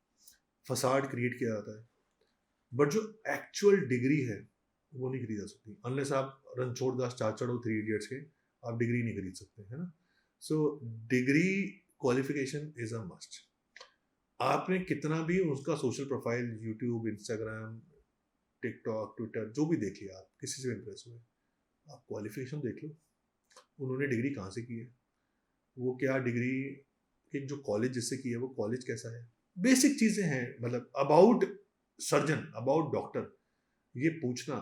फसाड क्रिएट किया जाता है, बट जो एक्चुअल डिग्री है वो नहीं खरीदा सकती। अनलेस आप रणछोड़ दास चाचड़ हो 3 इडियट्स के, आप डिग्री नहीं खरीद सकते, है ना। So degree qualification is a must. आपने कितना भी उसका social profile, YouTube, Instagram, TikTok, Twitter, जो भी देख लिया, आप किसी से इम्प्रेस हुए, आप क्वालिफिकेशन देख लो, उन्होंने डिग्री कहाँ से की है, वो क्या डिग्री, एक जो कॉलेज जिससे की है वो कॉलेज कैसा है, बेसिक चीज़ें हैं, मतलब अबाउट सर्जन, अबाउट डॉक्टर, ये पूछना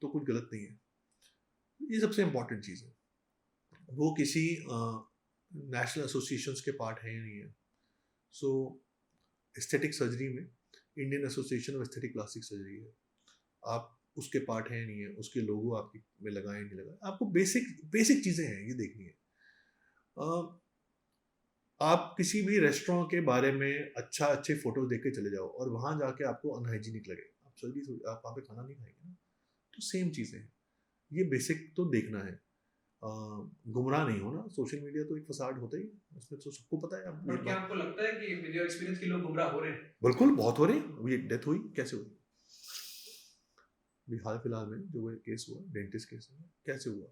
तो कुछ गलत नहीं है। ये सबसे इम्पोर्टेंट चीज़ है। वो किसी नेशनल एसोसिएशंस के पार्ट है या नहीं है। सो एस्थेटिक सर्जरी में Indian association of aesthetic plastic surgery है, आप उसके पार्ट है नहीं है, उसके लोगो आपकी में लगाए नहीं लगाए, आपको बेसिक बेसिक चीज़ें हैं ये देखनी है। आप किसी भी रेस्टोरेंट के बारे में अच्छे फोटोज देख के चले जाओ और वहाँ जाके आपको अनहाइजीनिक लगे, आप सर्जरी, आप वहाँ पे खाना नहीं खाएंगे ना। तो सेम चीज़ें हैं, ये बेसिक तो देखना है। गुमराह नहीं होना, सोशल मीडिया तो एक फसाड होता ही है, उसमें तो सबको पता है। आप बट क्या आपको लगता है कि विद योर एक्सपीरियंस के लोग गुमराह हो रहे हैं? बिल्कुल, बहुत हो रहे हैं। ये डेथ हुई कैसे हुई, अभी हाल फिलहाल में जो वो केस हुआ, डेंटिस्ट केस में, कैसे हुआ,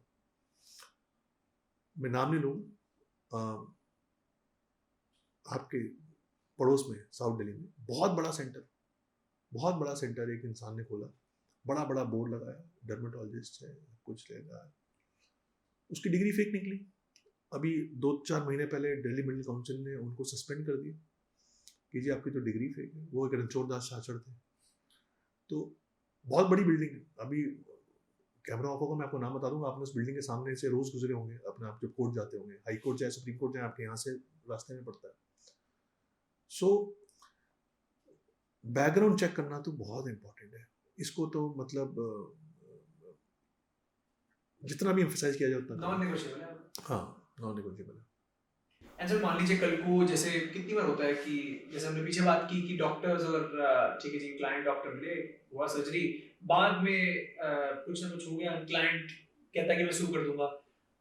मैं नाम नहीं लूँगा, आपके पड़ोस में साउथ दिल्ली में बहुत बड़ा सेंटर, बहुत बड़ा सेंटर एक इंसान ने खोला, बड़ा बड़ा बोर्ड लगाया, डर्मेटोलॉजिस्ट है, कुछ लगा, उसकी डिग्री फेक निकली। अभी 2-4 महीने पहले दिल्ली मेडिकल काउंसिल ने उनको सस्पेंड कर दिया कि जी आपकी तो डिग्री फेक है। वो एक रणछोड़ दास चाचड़ थे। तो बहुत बड़ी बिल्डिंग है, अभी कैमरा ऑफ होगा, मैं आपको नाम बता दूंगा, आपने उस बिल्डिंग के सामने से रोज गुजरे होंगे, अपने आप जब कोर्ट जाते होंगे, हाई कोर्ट चाहे सुप्रीम कोर्ट चाहे, आपके यहाँ से रास्ते में पड़ता है। सो बैकग्राउंड चेक करना तो बहुत इंपॉर्टेंट है। इसको तो मतलब जितना भी एम्फसाइज किया जाए उतना नॉन नेगोशिएबल है। हाँ, नॉन नेगोशिएबल है। एंड सर मान लीजिए कल को जैसे कितनी बार होता है कि जैसे हमने पीछे बात की कि डॉक्टर्स और ठीक है जी क्लाइंट डॉक्टर मिले, हुआ सर्जरी, बाद में कुछ ना कुछ हो गया, क्लाइंट कहता है कि मैं सू कर दूंगा।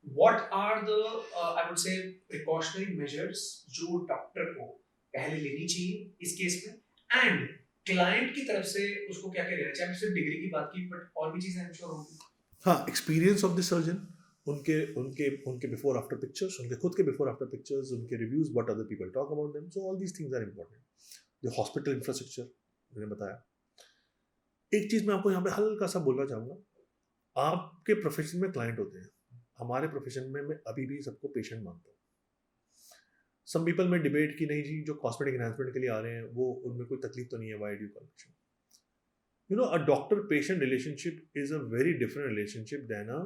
What are the I would say precautionary measures जो डॉक्टर को पहले लेनी चाहिए इस केस में, एंड क्लाइंट की तरफ से उसको क्या क्या लेना चाहिए? हमने सिर्फ डिग्री की बात की, बट और भी चीजें आई एम श्योर होंगी। हाँ, एक्सपीरियंस ऑफ द सर्जन, उनके उनके उनके बिफोर आफ्टर पिक्चर्स, उनके खुद के बिफोर आफ्टर पिक्चर्स, उनके reviews, what other people talk about them, so all these things are important. The hospital infrastructure मैंने बताया। एक चीज मैं आपको यहाँ पे हल्का सा बोलना चाहूंगा, आपके प्रोफेशन में क्लाइंट होते हैं, हमारे प्रोफेशन में मैं अभी भी सबको पेशेंट मानता हूँ। सम पीपल में डिबेट की नहीं जी, जो कॉस्मेटिक एनहांसमेंट के लिए आ रहे हैं वो, उनमें कोई तकलीफ तो नहीं है, why do you call patient? You know, a doctor-patient relationship is a very different relationship than a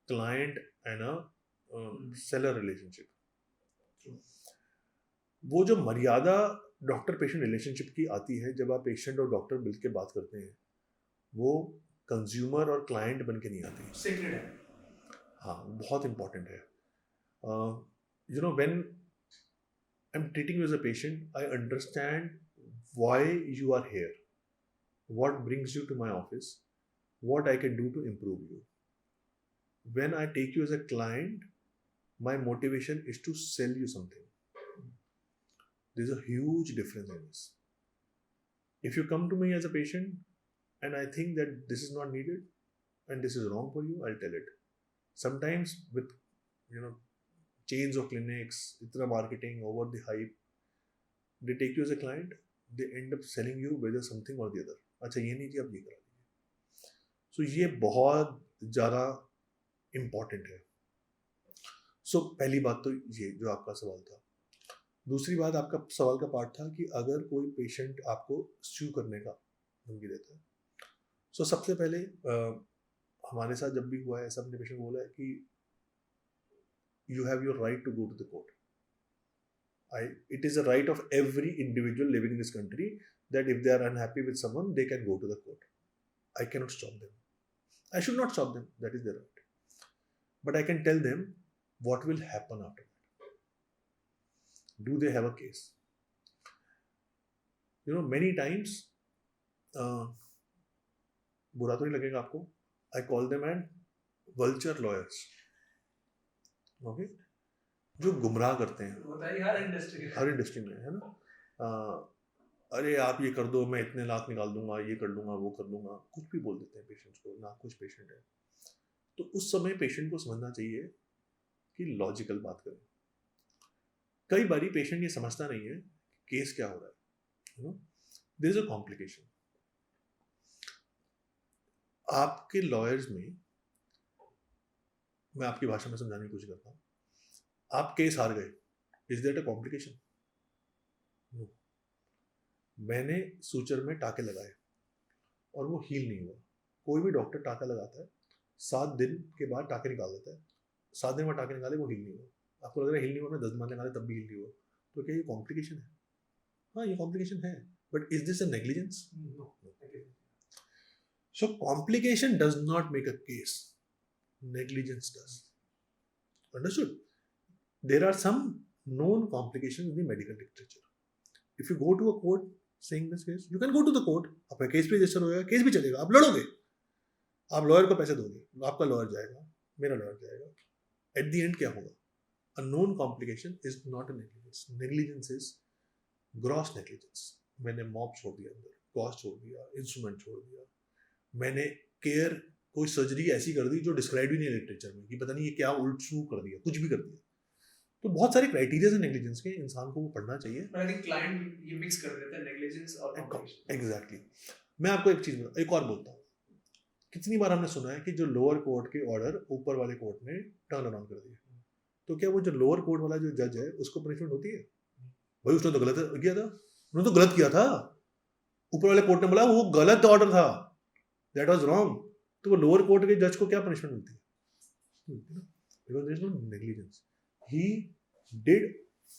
client and a seller relationship. वो जो मर्यादा डॉक्टर पेशेंट रिलेशनशिप की आती है जब आप पेशेंट और डॉक्टर मिल के बात करते हैं, वो कंज्यूमर और क्लाइंट बन के नहीं आती। सीक्रेट है। हाँ, बहुत इंपॉर्टेंट है। You know, when I am treating you as a patient, I understand why you are here, what brings you to my office, what I can do to improve you. When I take you as a client, my motivation is to sell you something. There's a huge difference in this. If you come to me as a patient and I think that this is not needed and this is wrong for you, I'll tell it. Sometimes with, you know, chains of clinics, itra marketing, over the hype, they take you as a client, they end up selling you whether something or the other. अच्छा ये नहीं कि आप ये करा लीजिए। सो ये बहुत ज़्यादा इम्पॉर्टेंट है। सो पहली बात तो ये जो आपका सवाल था। दूसरी बात, आपका सवाल का पार्ट था कि अगर कोई पेशेंट आपको स्यू करने का धमकी देता है, सो सबसे पहले हमारे साथ जब भी हुआ है ऐसा, अपने पेशेंट को बोला है कि you have your right to go to the court. It is a right of every individual living in this country that if they are unhappy with someone, they can go to the court. I cannot stop them. I should not stop them. That is their right. But I can tell them what will happen after that. Do they have a case? You know, many times बुरा तो नहीं लगेगा आपको, I call them and vulture lawyers, okay, जो गुमराह करते हैं होता है हर इंडस्ट्री हर इंडस्ट्री में, है ना। अरे आप ये कर दो, मैं इतने लाख निकाल दूंगा, ये कर दूंगा, वो कर दूंगा, कुछ भी बोल देते हैं पेशेंट्स को ना, कुछ पेशेंट है। तो उस समय पेशेंट को समझना चाहिए कि लॉजिकल बात करें। कई बारी पेशेंट ये समझता नहीं है केस क्या हो रहा है, you know, there is a complication. आपके लॉयर्स में, मैं आपकी भाषा में समझाने की कोशिश करता हूँ, आप केस हार गए, is there a complication? No. मैंने सूचर में टाके लगाए और वो हील नहीं हुआ। कोई भी डॉक्टर टाका लगाता है, 7 दिन के बाद टाके निकाल देता है, 7 दिन बाद टाके निकाले, वो हील नहीं हुआ। आपको लग रहा है हील नहीं हुआ, मैं 10 दिन निकाले तब भी हील नहीं हुआ, तो क्या ये कॉम्प्लिकेशन है? हाँ, ये कॉम्प्लिकेशन है, but is this a negligence? No. So complication does not make a case. Negligence does. Understood? There are some known complications in the medical literature. If you go to a court saying this case, you can go to the court. आपका case भी register होगा, case भी चलेगा, आप लड़ोगे, आप lawyer को पैसे दोगे, आपका लॉयर जाएगा, मेरा लॉयर जाएगा। एट द एंड क्या होगा? A known complication is not a negligence. Negligence is gross negligence. मैंने मॉप छोड़ दिया अंदर, कॉस्ट छोड़ दिया, इंस्ट्रूमेंट छोड़ दिया, मैंने केयर कोई सर्जरी ऐसी कर दी जो डिस्क्राइब ही नहीं है लिटरेचर में, कि पता नहीं ये क्या उल्ट सू कर दिया, कुछ भी कर दिया। तो बहुत सारे क्राइटेरिया है नेग्लिजेंस के, इंसान को वो पढ़ना चाहिए। आई थिंक क्लाइंट ये मिक्स कर देता है नेग्लिजेंस और कॉम्प्लिकेशन। एग्जैक्टली। मैं आपको एक चीज एक और बोलता हूँ, कितनी बार हमने सुना है कि जो लोअर कोर्ट के ऑर्डर ऊपर वाले कोर्ट ने टर्न अराउंड कर दिया, तो क्या वो जो लोअर कोर्ट वाला जो जज है उसको पनिशमेंट होती है? भाई उसने तो गलत किया था, उन्होंने तो गलत किया था, ऊपर वाले कोर्ट ने बोला वो गलत ऑर्डर था, दैट वाज रॉन्ग, तो वो लोअर कोर्ट के जज को क्या पनिशमेंट मिलती है? Because there is no negligence, he did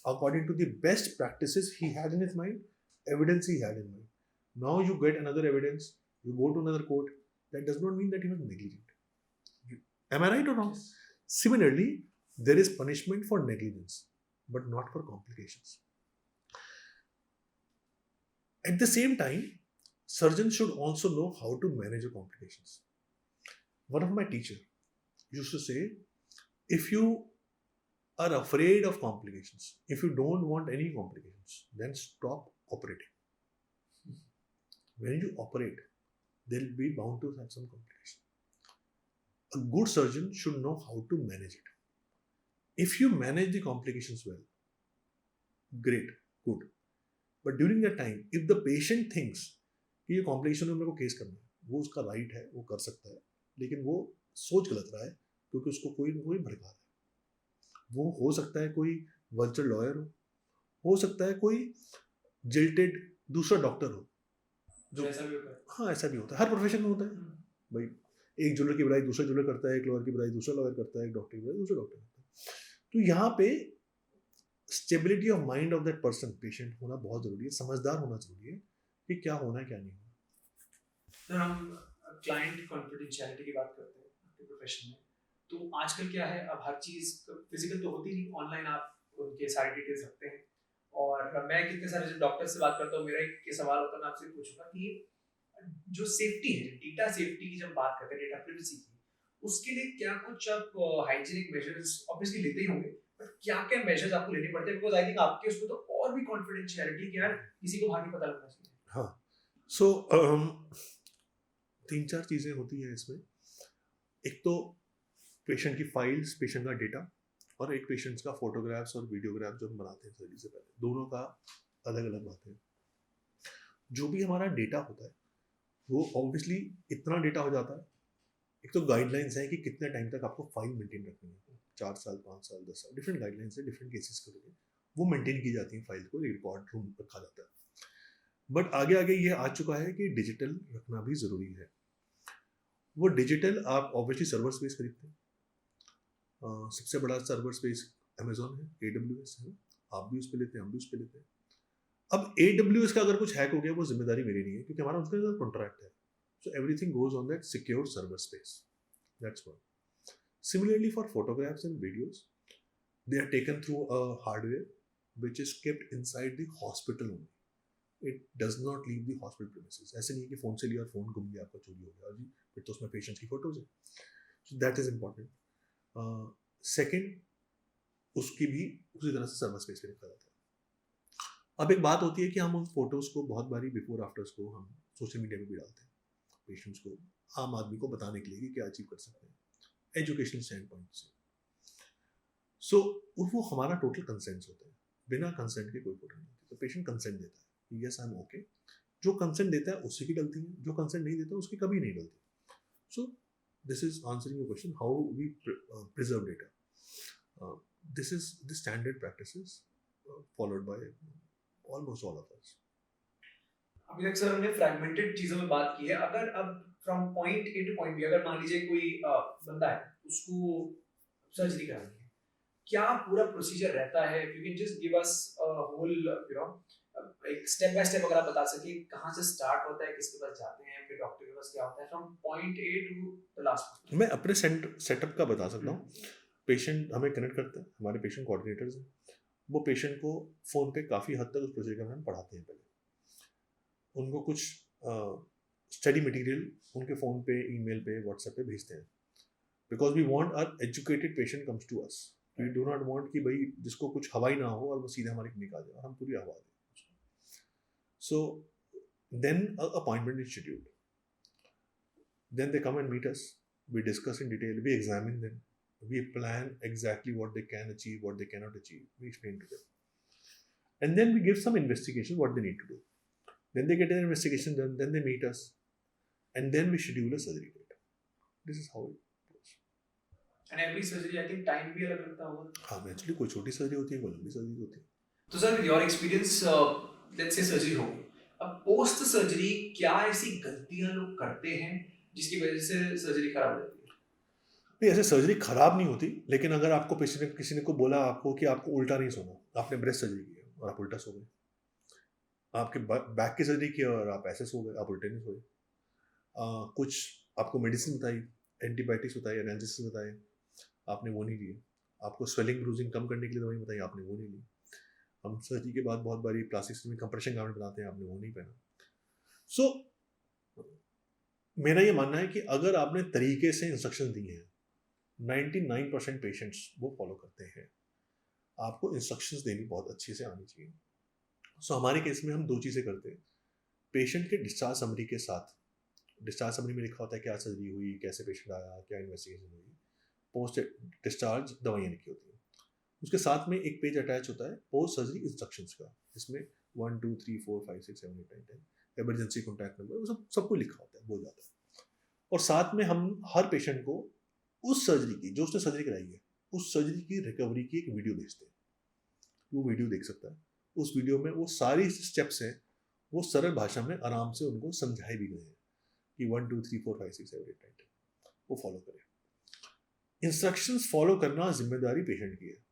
according to the best practices he had in his mind, evidence he had in mind. Now you get another evidence, you go to another court, that does not mean that he was negligent. Am I right or wrong? Similarly, there is punishment for negligence, but not for complications. At the same time, surgeons should also know how to manage the complications. One of my teachers used to say, if you are afraid of complications, if you don't want any complications, then stop operating. When you operate, they'll be bound to have some complication. A good surgeon should know how to manage it. If you manage the complications well, great, good. But during that time, if the patient thinks कि ये complication में मेरे को case करना है, वो उसका right है, वो कर सकता है, लेकिन वो सोच गलत रहा है क्योंकि उसको कोई ना कोई भड़का रहा है। वो हो सकता है कोई वल्चर लॉयर हो सकता है कोई जिल्टेड दूसरा डॉक्टर हो, जो ऐसा भी होता है। हाँ, ऐसा भी होता है, हर प्रोफेशन में होता है भाई। एक ज्वेलर की बुराई दूसरा ज्वेलर करता है, एक लॉयर की बुराई दूसरा लॉयर करता है, एक डॉक्टर की बुराई दूसरा डॉक्टर करता है। तो यहाँ पे stability of mind of that person, patient होना बहुत जरूरी है, समझदार होना जरूरी है कि क्या होना है क्या नहीं होना। तो हम क्लाइंट कॉन्फिडेंशियलिटी की बात करते हैं आपके प्रोफेशन में, तो आजकल क्या है, अब हर चीज़ फिजिकल तो होती नहीं, ऑनलाइन आप उनके सारे डिटेल्स रखते हैं। और मैं कितने सारे डॉक्टर से बात करता हूँ, मेरा एक सवाल होता है, मैं आपसे पूछूंगा कि जो सेफ्टी है, डेटा सेफ्टी की जब बात करते हैं, डेटा प्रिवेसी की, उसके लिए क्या कुछ आप हाइजीनिक मेजर्स ऑब्वियसली लेते ही होंगे, बट क्या क्या मेजर्स आपको लेने पड़ते हैं? बिकॉज आई थिंक आपके उसमें तो और भी कॉन्फिडेंशियलिटी कि यार किसी को बाहर नहीं पता लगना चाहिए। हाँ, सो 3-4 चीज़ें होती हैं इसमें। एक तो पेशेंट की फाइल्स, पेशेंट का डेटा, और एक पेशेंट्स का फोटोग्राफ्स और वीडियोग्राफ जो हम बनाते हैं सर्जरी से पहले, दोनों का अलग अलग बात है। जो भी हमारा डेटा होता है वो ऑब्वियसली इतना डेटा हो जाता है, एक तो गाइडलाइंस है कि कितने टाइम तक आपको फाइल मेंटेन रखनी है, 4 साल, 5 साल, 10 साल, डिफरेंट गाइडलाइंस है, डिफरेंट केसेस के लिए वो मेंटेन की जाती है, फाइल को रिकॉर्ड रूम रखा जाता है। बट आगे आगे ये आ चुका है कि डिजिटल रखना भी ज़रूरी है। वो डिजिटल आप ऑब्वियसली सर्वर स्पेस खरीदते हैं, सबसे बड़ा सर्वर स्पेस अमेजोन है, AWS है, आप भी उस पर लेते हैं, हम भी उस पर लेते हैं। अब AWS का अगर कुछ हैक हो गया, वो जिम्मेदारी मेरी नहीं है क्योंकि हमारा उसके साथ कॉन्ट्रैक्ट है। So everything goes on that secure server space, that's one. Similarly for photographs and videos, they are taken through a hardware which is kept inside the hospital only. It does not leave the hospital premises. ऐसे नहीं है कि phone से लिया और phone गुम गया, आपका चोरी हो गया और जी फिर तो उसमें पेशेंट्स की फ़ोटोज़ है। So that is important. Second, उसकी भी उसी तरह से सर्वर स्पेस पे रखा जाता है। अब एक बात होती है कि हम उन फोटोज़ को बहुत बारी बिफोर आफ्टर्स को हम सोशल मीडिया में भी डालते हैं, पेशेंट्स को, आम आदमी को बताने के लिए कि क्या अचीव कर सकते हैं एजुकेशनल स्टैंड पॉइंट से। सो वो हमारा टोटल कंसेंट्स होता है, बिना कंसेंट के कोई फोटो नहीं होती। तो पेशेंट कंसेंट देता है, यस आई एम ओके। जो कंसेंट देता है उससे की डलती है, जो कंसेंट नहीं देता उसकी कभी नहीं डलती। So this is answering your question, how we preserve data. This is the standard practices followed by almost all of us. अभी तक सर हमने फ्रैगमेंटेड चीजों में बात की है। अगर अब from point A to point B, अगर मान लीजिए कोई बंदा है, उसको सर्जरी करानी है, क्या पूरा प्रोसीजर रहता है? If you can just give us whole एक स्टेप बाय स्टेप अगर आप बता सके, कहाँ से स्टार्ट होता है, किसके पास जाते हैं, फिर डॉक्टर के पास क्या होता है, from point A to the last. मैं अपने सेटअप का बता सकता हूँ। पेशेंट हमें कनेक्ट करते हैं, हमारे पेशेंट कोऑर्डिनेटर्स हैं, वो पेशेंट को फ़ोन पे काफ़ी हद तक उस प्रोसीजर के बारे में पढ़ाते हैं। पहले उनको कुछ स्टडी मटेरियल उनके फ़ोन पे, ईमेल पे, व्हाट्सएप पे भेजते हैं, because we want our educated patient comes to us. We do not want कि भाई जिसको कुछ हवा ही ना हो और वो सीधे हमारे क्लिनिक आ जाए और हम पूरी हवा दें। So then appointment is scheduled, then they come and meet us, we discuss in detail, we examine them, we plan exactly what they can achieve, what they cannot achieve, we explain to them, and then we give some investigation what they need to do. Then they get their investigation done, then they meet us, and then we schedule a surgery date. This is how it goes. And every surgery I think time भी अलग लगता होगा। हाँ, actually कोई छोटी surgery होती है, कोई लंबी सर्जरी होती है। तो sir with your experience, let's say surgery हो गई, अब पोस्ट सर्जरी क्या ऐसी गलतियां लोग करते हैं जिसकी वजह से सर्जरी खराब हो जाती है? नहीं, ऐसे सर्जरी खराब नहीं होती, लेकिन अगर आपको किसी ने को बोला आपको कि आपको उल्टा नहीं सोना, आपने ब्रेस्ट सर्जरी की है और आप उल्टा सो गए, आपके बैक की सर्जरी की और आप ऐसे सो गए, आप उल्टे नहीं सोए। कुछ आपको मेडिसिन बताई, एंटीबायोटिक्स बताई, एनाल्जेसिस बताए, आपने वो नहीं लिए। आपको स्वेलिंग ब्रूजिंग कम करने के लिए दवाई बताई, आपने वो नहीं ली। हम सर्जरी के बाद बहुत बारी प्लास्टिक सर्जरी में कंप्रेशन गारमेंट बनाते हैं, आपने वो नहीं पहना। सो मेरा ये मानना है कि अगर आपने तरीके से इंस्ट्रक्शन दी हैं, 99% पेशेंट्स वो फॉलो करते हैं। आपको इंस्ट्रक्शंस देनी बहुत अच्छे से आनी चाहिए। सो हमारे केस में हम दो चीज़ें करते हैं। पेशेंट के डिस्चार्ज समरी के साथ, डिस्चार्ज समरी में लिखा होता है क्या सर्जरी हुई, कैसे पेशेंट आया, क्या इन्वेस्टिगेशन हुई। पोस्ट डिस्चार्ज दवाइयाँ लिखी होती हैं। उसके साथ में एक पेज अटैच होता है पोस्ट सर्जरी इंस्ट्रक्शंस का, इसमें 1 2 3 4 5 6 7 8 9 10 एमरजेंसी कॉन्टैक्ट नंबर, वो सब कुछ लिखा होता है, वो जाता है। और साथ में हम हर पेशेंट को उस सर्जरी की, जो उसने सर्जरी कराई है, उस सर्जरी की रिकवरी की एक वीडियो भेजते हैं। वो वीडियो देख सकता है। उस वीडियो में वो सारी स्टेप्स हैं, वो सरल भाषा में आराम से उनको समझाए भी गए हैं कि 1 2 3 4 5 6 7 8 9 10 वो फॉलो करें। इंस्ट्रक्शंस फॉलो करना जिम्मेदारी पेशेंट की है।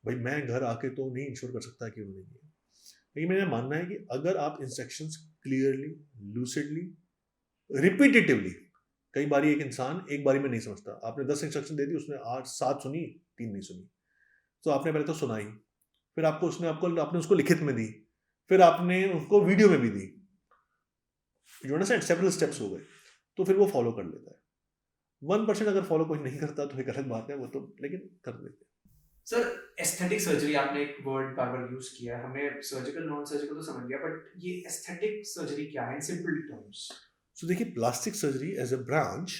भाई मैं घर आके तो नहीं इंश्योर कर सकता कि उन्होंने किया, लेकिन मेरा मानना है कि अगर आप इंस्ट्रक्शंस क्लियरली, लूसिडली, रिपीटेटिवली, कई बारी एक इंसान एक बारी में नहीं समझता, आपने 10 इंस्ट्रक्शन दे दी, उसने 8 7 सुनी, 3 नहीं सुनी, तो आपने पहले तो सुनाई, फिर आपने उसको लिखित में दी, फिर आपने उसको वीडियो में भी दी, यू अंडरस्टैंड, सेवरल स्टेप्स हो गए, तो फिर वो फॉलो कर लेता है। 1% अगर फॉलो कोई नहीं करता तो एक अलग बात है, वो तो लेकिन कर लेते हैं। सर एस्थेटिक सर्जरी आपने एक वर्ड बार बार यूज किया है, हमें सर्जिकल नॉन सर्जिकल तो समझ गया, बट ये एस्थेटिक सर्जरी क्या है इन सिंपल टर्म्स? सो देखिए, plastic surgery as a branch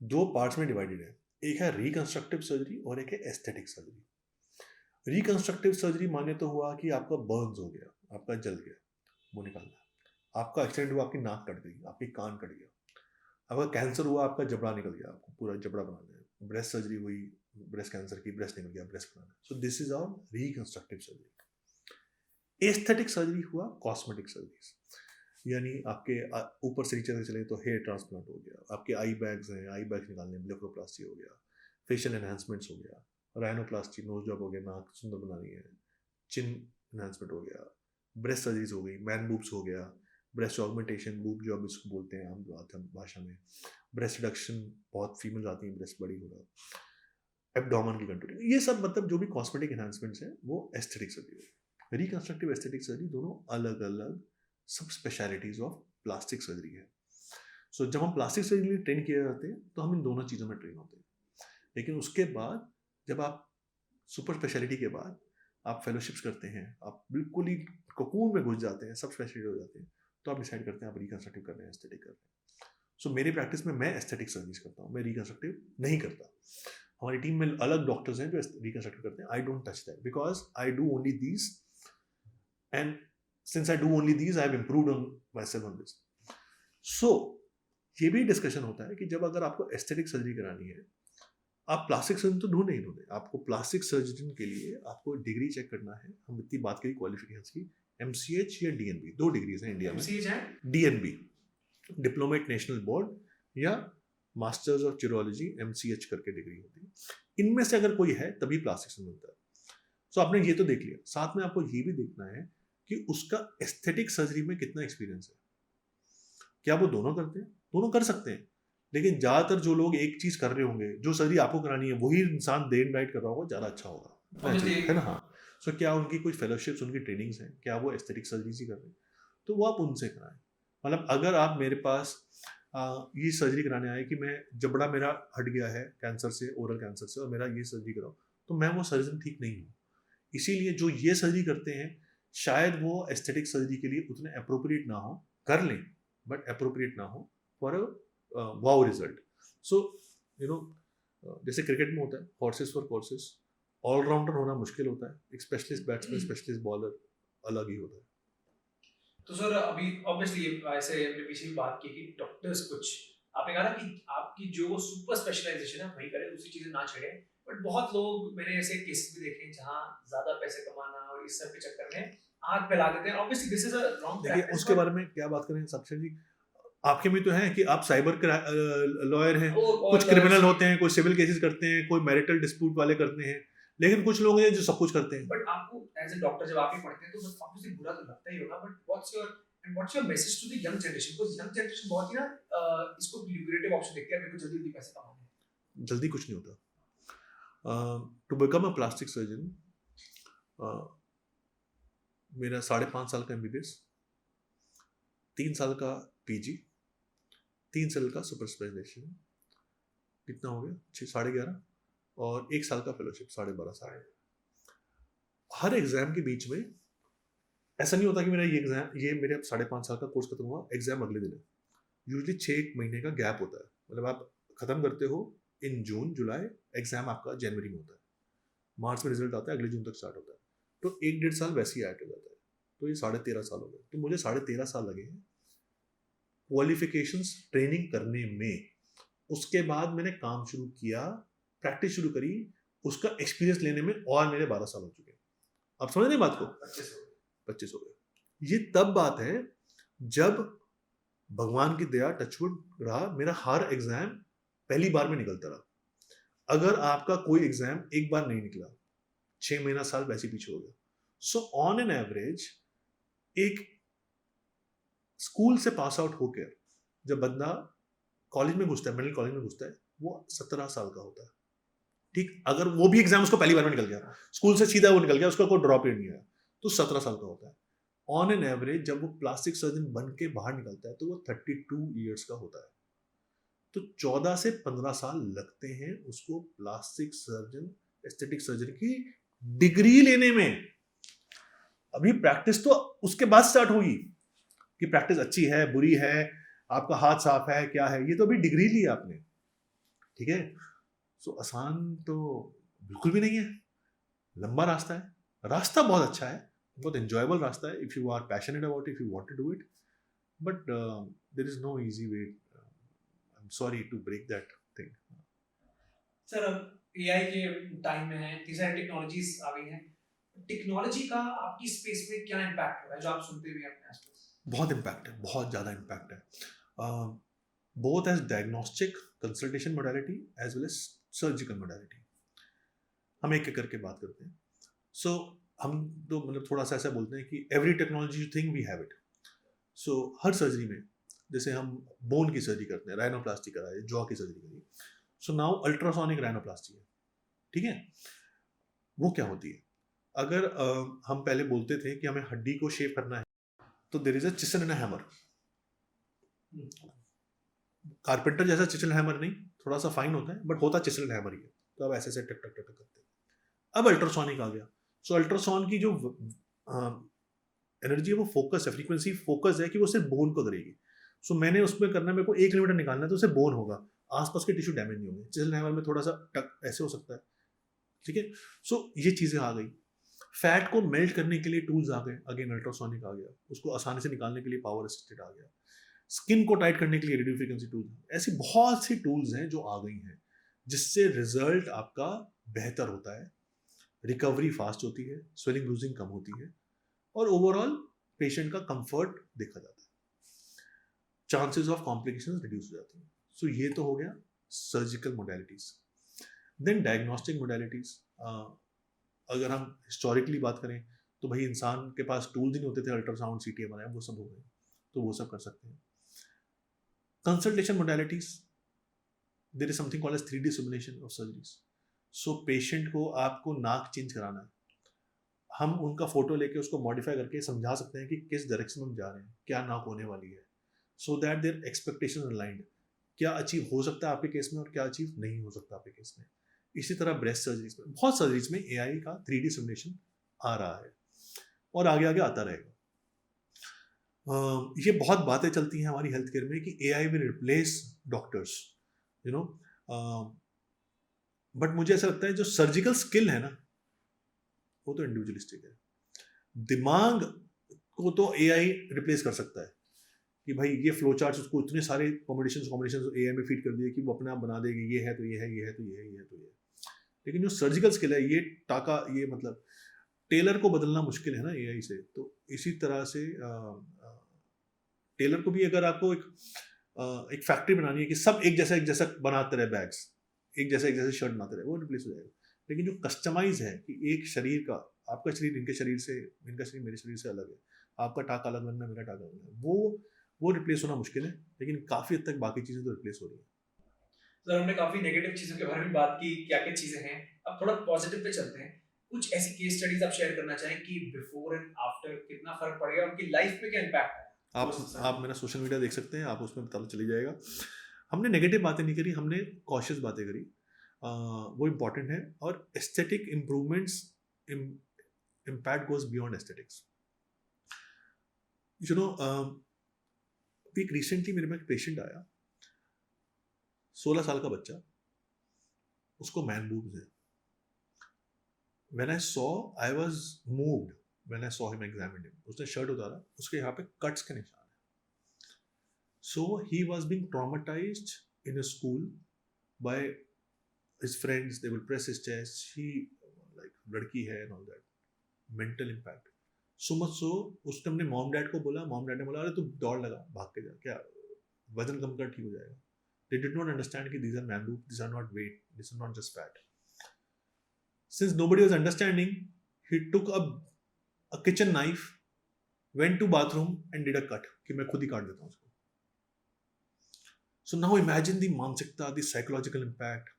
2 parts में डिवाइडेड है। एक है रिकंस्ट्रक्टिव सर्जरी और एक है एस्थेटिक सर्जरी। रिकंस्ट्रक्टिव सर्जरी माने तो हुआ कि आपका बर्न्स हो गया, आपका जल गया, वो निकालना है। आपका एक्सीडेंट हुआ, आपकी नाक कट गई, आपकी कान कट गया, आपका कैंसर हुआ, आपका जबड़ा निकल गया, आपको पूरा जबड़ा बनाना है। ब्रेस्ट सर्जरी हुई, ब्रेस्ट कैंसर की, ब्रेस्ट निकल गया, ब्रेस्ट बनाना है। So this is our reconstructive surgery. Aesthetic surgery हुआ कॉस्मेटिक सर्जरी, यानी आपके ऊपर से नीचे चले तो हेयर ट्रांसप्लांट हो गया, आपके आई बैग्स हैं, आई बैग्स निकालने, ब्लेफरोप्लास्टी हो गया, फेशियल एनहांसमेंट्स हो गया, राइनोप्लास्टी, नोज जॉब हो गया, नाक सुंदर बनानी है, चिन एनहांसमेंट हो गया, ब्रेस्ट सर्जरीज हो गई, मैन बूब्स हो गया, ब्रेस्ट ऑगमेंटेशन, बूब जॉब इसको बोलते हैं आम भाषा में, ब्रेस्ट रिडक्शन, बहुत फीमेल आती हैं ब्रेस्ट बड़ी होगा, एब्डोमेन की कंट्रोलिंग, ये सब मतलब जो भी कॉस्मेटिक एनहांसमेंट्स हैं वो एस्थेटिक सर्जरी है। रिकंस्ट्रक्टिव एस्थेटिक सर्जरी दोनों अलग अलग सब स्पेशलिटीज ऑफ प्लास्टिक सर्जरी है. सो जब हम प्लास्टिक सर्जरी के लिए ट्रेन किए जाते हैं तो हम इन दोनों चीज़ों में ट्रेन होते हैं. लेकिन उसके बाद जब आप सुपर स्पेशलिटी के बाद आप फेलोशिप्स करते हैं, आप बिल्कुल ही कोकून में घुस जाते हैं, सब स्पेशलिटी हो जाते हैं, तो आप डिसाइड करते हैं आप रिकंस्ट्रक्टिव कर रहे हैं, एस्थेटिक कर रहे हैं. सो मेरी प्रैक्टिस में मैं एस्थेटिक सर्जरीज करता हूँ, मैं रिकंस्ट्रक्टिव नहीं करता. हमारी टीम में अलग डॉक्टर्स हैं जो रिकंस्ट्रक्टिव करते हैं. I don't touch that because I do only these, and since I do only these I have improved on myself on this. So ये भी डिस्कशन होता है कि जब अगर आपको एस्थेटिक सर्जरी करानी है, आप प्लास्टिक सर्जन तो ढूंढ नहीं ढूंढे. आपको प्लास्टिक सर्जन के लिए आपको डिग्री चेक करना है. हम इतनी बात करी क्वालिफिकेशंस की, MCH या DNB, 2 डिग्रीज हैं इंडिया में. MCH है? DNB, डिप्लोमेट नेशनल बोर्ड, या मास्टर्स ऑफ चिरोलॉजी, MCH करके डिग्री होती है. इनमें से अगर कोई है तभी प्लास्टिक सर्जन बनता है. सो आपने ये तो देख लिया, साथ में आपको ये भी देखना है कि उसका एस्थेटिक सर्जरी में कितना एक्सपीरियंस है. क्या वो दोनों करते हैं? दोनों कर सकते हैं, लेकिन ज्यादातर जो लोग एक चीज कर रहे होंगे, जो सर्जरी आपको करानी है वही इंसान डे एंड नाइट कर रहा होगा, ज्यादा अच्छा होगा, है ना. हाँ. सो क्या उनकी कोई फेलोशिप्स, उनकी ट्रेनिंग्स हैं, क्या वो एस्थेटिक सर्जरीज ही कर रहे हैं, तो वो आप उनसे कराएं. मतलब अगर आप मेरे पास ये सर्जरी कराने आए कि मैं जबड़ा मेरा हट गया है कैंसर से, ओरल कैंसर से, और मेरा ये सर्जरी कराओ, तो मैं वो सर्जन ठीक नहीं हूँ. इसीलिए जो ये सर्जरी करते हैं शायद वो एस्थेटिक सर्जरी के लिए उतने अप्रोप्रिएट ना हो, कर लें बट अप्रोप्रिएट ना हो for wow result. So you know, जैसे क्रिकेट में होता है हॉर्सेस फॉर कोर्सेस, ऑलराउंडर होना मुश्किल होता है, एक स्पेशलिस्ट बैट्समैन, स्पेशलिस्ट बॉलर अलग ही होता है. तो सर अभी ऑब्वियसली ऐसे हमने पीछे भी बात की कि डॉक्टर्स कुछ आपने कहा ना कि आपकी जो सुपर स्पेशलाइजेशन है वही करें, दूसरी चीजें ना छेड़े. बट बहुत लोग, मैंने ऐसे केसेस भी देखे हैं जहाँ ज्यादा पैसे कमाना और इस सब के चक्कर में आग फैला देते हैं. Obviously this is a wrong देखिए प्रैक्टिस. उसके बारे में क्या बात करें साक्षर जी, आपके में तो है कि आप साइबर लॉयर हैं, कुछ क्रिमिनल होते हैं, कोई सिविल केसेस करते हैं, कोई मैरिटल डिस्प्यूट वाले करते हैं, लेकिन कुछ लोग हैं जो सब कुछ करते हैं. बट आपको एज ए डॉक्टर जब आप ही पढ़ते हैं तो ऑब्वियसली बुरा तो लगता ही होगा. But what's your message to the young generation? Because young generation बहुत ही ना इसको ल्यूक्रेटिव ऑप्शन देखते हैं, मेरे को जल्दी जल्दी पैसे कमाने हैं. जल्दी कुछ नहीं होता. To become a plastic surgeon, मेरा 5.5 साल का MBBS, 3 साल का PG, 3 साल का सुपर स्पेशलाइजेशन, कितना हो गया 11.5, और 1 साल का फेलोशिप 12.5 साल. हर एग्जाम के बीच में ऐसा नहीं होता कि मेरा ये मेरे 5.5 साल का कोर्स खत्म हुआ, एग्जाम अगले दिन है. यूजली 6 महीने का गैप होता है. मतलब आप खत्म करते हो इन जून जुलाई, एग्जाम आपका जनवरी में होता है, मार्च में रिजल्ट आता है, अगले जून तक स्टार्ट होता है, तो 1.5 साल वैसे ही ऐड हो जाता है. तो ये 13.5 साल हो गए. तो मुझे 13.5 साल लगे हैं क्वालिफिकेशंस ट्रेनिंग करने में. उसके बाद मैंने काम शुरू किया, प्रैक्टिस शुरू करी, उसका एक्सपीरियंस लेने में और मेरे 12 साल हो चुके हैं. आप समझ रहे बात को? 25 हो गए. ये तब बात है जब भगवान की दया, टचवुड रहा, मेरा हर एग्जाम पहली बार में निकलता रहा. अगर आपका कोई एग्जाम एक बार नहीं निकला, 6 महीना साल वैसे पीछे हो गया. सो ऑन एन एवरेज एक स्कूल से पास आउट होकर जब बंदा कॉलेज में घुसता है, मिडिल कॉलेज में घुसता है, वो 17 साल का होता है. ठीक, अगर वो भी एग्जाम उसको पहली बार में निकल गया, स्कूल से सीधा वो निकल गया, उसका कोई ड्रॉप नहीं आया, तो 17 साल का होता है. ऑन एन एवरेज जब वो प्लास्टिक सर्जन बन के बाहर निकलता है तो वो 32 ईयर्स का होता है. तो 14 से 15 साल लगते हैं उसको प्लास्टिक सर्जन, एस्थेटिक सर्जरी की डिग्री लेने में. अभी प्रैक्टिस तो उसके बाद स्टार्ट होगी कि प्रैक्टिस अच्छी है, बुरी है, आपका हाथ साफ है, क्या है, ये तो अभी डिग्री ली आपने. ठीक है. सो आसान तो बिल्कुल भी नहीं है, लंबा रास्ता है. रास्ता बहुत अच्छा है, बहुत एंजॉयबल रास्ता है if you are passionate about, if you want to do it, but there is no easy way. I am sorry to break that thing. Sir अब AI के टाइम में है, इतनी सारी टेक्नोलॉजीज आ गई हैं. टेक्नोलॉजी का आपकी स्पेस में क्या इम्पैक्ट हो रहा है जो आप सुनते हुए अपने आसपास? बहुत इम्पैक्ट है, बहुत ज़्यादा इम्पैक्ट है. Both as diagnostic consultation modality as well as surgical modality. हम एक एक करके बात करते हैं. सो हम तो मतलब थोड़ा सा ऐसा बोलते हैं कि every technology you think we have it. So हर सर्जरी में, जैसे हम बोन की सर्जरी करते हैं, राइनोप्लास्टी कराए, जॉ की सर्जरी करी, सो नाउ अल्ट्रासोनिक राइनोप्लास्टी है. ठीक है. वो क्या होती है? अगर हम पहले बोलते थे कि हमें हड्डी को शेप करना है तो there is a chisel and a hammer. Carpenter जैसा चिसल हैमर नहीं, थोड़ा सा फाइन होता है, बट होता चिसल एंड हैमर ही है. तो अब ऐसे ऐसे टक टक टक टक करते हैं. अब अल्ट्रासोनिक आ गया. सो अल्ट्रासाउंड की जो एनर्जी है वो फोकस है, फ्रीक्वेंसी फोकस है कि वो सिर्फ बोन को करेगी. सो मैंने उसमें करना है, मेरे को 1 किलोमीटर निकालना है तो उससे बोन होगा, आसपास के टिश्यू डैमेज नहीं होंगे. चिसल हैमर में थोड़ा सा टक ऐसे हो सकता है. ठीक है. सो ये चीज़ें आ गई. फैट को मेल्ट करने के लिए टूल्स आ गए, अगेन अल्ट्रासोनिक आ गया. उसको आसानी से निकालने के लिए पावर असिस्टेड आ गया. स्किन को टाइट करने के लिए रेडियो फ्रीक्वेंसी टूल्स. ऐसी बहुत सी टूल्स हैं जो आ गई हैं, जिससे रिजल्ट आपका बेहतर होता है, रिकवरी फास्ट होती है, स्वेलिंग लूजिंग कम होती है, और ओवरऑल पेशेंट का कंफर्ट देखा जाता है, चांसेस ऑफ कॉम्प्लिकेशंस रिड्यूस हो जाती हैं. सो ये तो हो गया surgical modalities. Then diagnostic modalities. अगर हम हिस्टोरिकली बात करें तो भाई इंसान के पास टूल्स ही नहीं होते थे, अल्ट्रासाउंड, सीटी, एमआरआई, वो सब हो गए, तो वो सब कर सकते हैं. Consultation modalities, there is something called as 3D simulation of surgeries. So patient को आपको नाक चेंज कराना है, हम उनका फोटो लेके उसको मॉडिफाई करके समझा सकते हैं कि किस डायरेक्शन में हम जा रहे हैं, क्या नाक होने वाली है, so that their expectation aligned, क्या अचीव हो सकता है आपके केस में और क्या अचीव नहीं हो सकता आपके केस में. इसी तरह ब्रेस्ट सर्जरीज में, बहुत सर्जरीज में एआई का 3D सिमुलेशन आ रहा है और आगे आगे आता रहेगा. ये बहुत बातें चलती हैं हमारी हेल्थ केयर में कि AI will replace doctors, you know, but मुझे ऐसा लगता है जो सर्जिकल स्किल है ना, वो तो इंडिविजुअलिस्टिक है. दिमाग को तो एआई रिप्लेस कर सकता है कि भाई ये फ्लो चार्ट्स, उसको इतने सारे कॉम्बिनेशन एआई में फीड कर दिए कि वो अपने आप बना देगी, ये है तो ये है, ये है तो ये है, ये है तो ये है. लेकिन जो सर्जिकल स्किल है, ये टाका, ये मतलब टेलर को बदलना मुश्किल है ना एआई से. तो इसी तरह से टेलर को भी अगर आपको एक फैक्ट्री बनानी है कि सब एक जैसा बनाते रहे बैग्स, एक जैसे शर्ट बनाते रहे, वो रिप्लेस हो जाएगा. लेकिन जो कस्टमाइज है कि एक शरीर का, आपका शरीर इनके शरीर से, इनका शरीर मेरे शरीर से अलग है, आपका टाका अलग बनना, मेरा टाका अलग है, वो रिप्लेस होना मुश्किल है. लेकिन काफ़ी हद तक बाकी चीज़ें तो रिप्लेस हो रही हैं. सर हमने काफी नेगेटिव चीजों के बारे में बात की, क्या क्या चीजें हैं. अब थोड़ा पॉजिटिव पे चलते हैं. कुछ ऐसी केस स्टडीज आप शेयर करना चाहें कि बिफोर एंड आफ्टर कितना फर्क पड़ेगा, उनकी लाइफ पे क्या इम्पैक्ट है. आप मेरा सोशल मीडिया देख सकते हैं, आप उसमें पता चली जाएगा. हमने नेगेटिव बातें नहीं करी, हमने कॉशियस बातें करी. वो इम्पॉर्टेंट है. और aesthetic improvements, impact goes beyond aesthetics. You know, एक रिसेंटली मेरे में एक पेशेंट आया, 16 साल का बच्चा, उसको मैन बूब्स है. When I saw, I was moved when I saw him examine him. उसने शर्ट उतारा, उसके यहाँ पे कट्स के निशान है. So he was being traumatised in a school by his friends. They will press his chest. He, like, लड़की है and all that. Mental impact. So much so, उसने अपने मॉम डैड को बोला, मॉम डैड ने बोला, अरे तू दौड़ लगा, भाग के जा, क्या वजन कम कर, ठीक हो जाएगा. They did not understand कि these are man boobs, these are not weight, these are not just fat. Since nobody was understanding, he took a kitchen knife, went to bathroom and did a cut कि मैं खुद ही काट देता हूँ उसको. So now imagine the मानसिकता, the psychological impact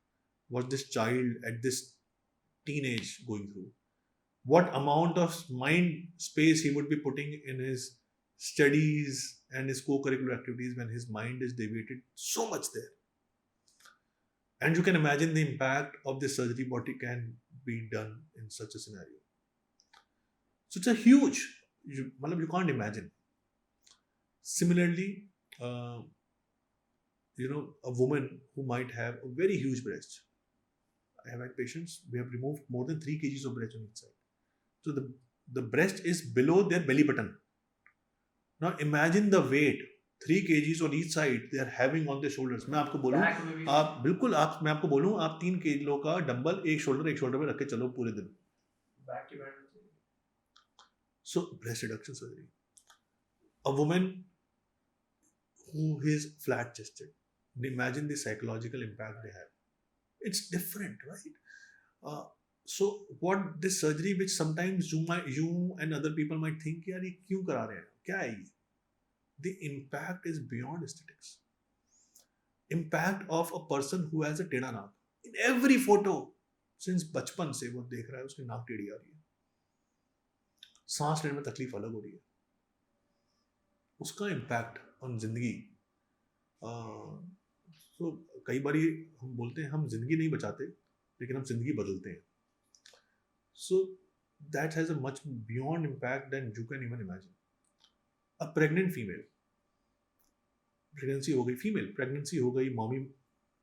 what this child at this teenage going through. What amount of mind space he would be putting in his studies and his co-curricular activities when his mind is deviated so much there. And you can imagine the impact of this surgery, what it can be done in such a scenario. So it's a huge, you can't imagine. Similarly, a woman who might have a very huge breast. I have had patients, we have removed more than 3 kgs of breast on each side. So the breast is below their belly button. Now imagine the weight, 3 kgs on each side they are having on their shoulders. मैं आपको बोलूँ, आप बिल्कुल, मैं आपको बोलूँ, आप 3 kilo का डंबल एक शोल्डर पे रख के चलो पूरे दिन. So breast reduction surgery. A woman who is flat chested, imagine the psychological impact they have. It's different, right? So what this surgery, which sometimes you and other people might think, यार ये क्यों करा रहे हैं, क्या है ये? The impact is beyond aesthetics. Impact of a person who has a टेढ़ा नाक. In every photo, since बचपन से वो देख रहा है उसकी नाक टेढ़ी आ रही है, सांस लेने में तकलीफ अलग हो रही है. उसका इम्पैक्ट ऑन जिंदगी, सो कई बार हम बोलते हैं हम जिंदगी नहीं बचाते लेकिन हम जिंदगी बदलते हैं. So that has a much beyond impact than you can even imagine. A pregnant female, pregnancy हो गई, फीमेल प्रेगनेंसी हो गई, मॉमी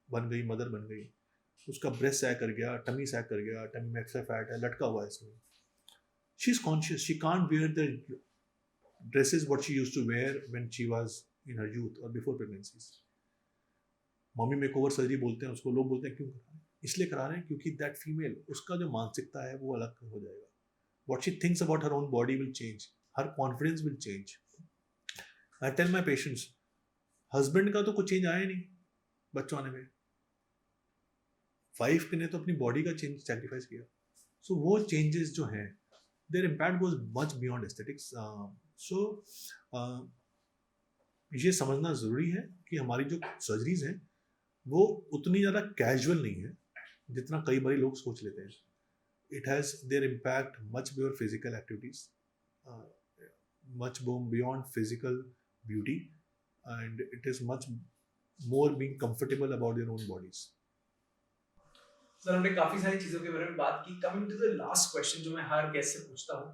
बन गई, मदर बन गई, उसका ब्रेस्ट सैग कर गया, टमी सैग कर गया, टमी में एक्स्ट्रा फैट है, लटका हुआ है इसमें. She is conscious, she can't wear the dresses what she used to wear when she was in her youth और before pregnancies. Mommy makeover surgery बोलते हैं उसको. लोग बोलते हैं क्यों करा रहे हैं? इसलिए करा रहे हैं क्योंकि दैट फीमेल, उसका जो मानसिकता है वो अलग हो जाएगा. What she thinks about her own body will change, her confidence will change. I tell my patients, husband का तो कुछ चेंज आया नहीं बच्चों आने में, वाइफ ने तो अपनी बॉडी का चेंज सैक्रिफाइस किया. सो वो चेंजेस जो हैं, their impact goes much beyond aesthetics. So ये समझना ज़रूरी है कि हमारी जो सर्जरीज हैं वो उतनी ज़्यादा कैजुअल नहीं है जितना कई बार लोग सोच लेते हैं. It has their impact much beyond physical activities, much beyond physical beauty, and it is much more being comfortable about their own bodies. Sir हमने काफी सारी चीजों के बारे में बात की. Coming to the last question जो मैं हर गेस्ट से पूछता हूँ,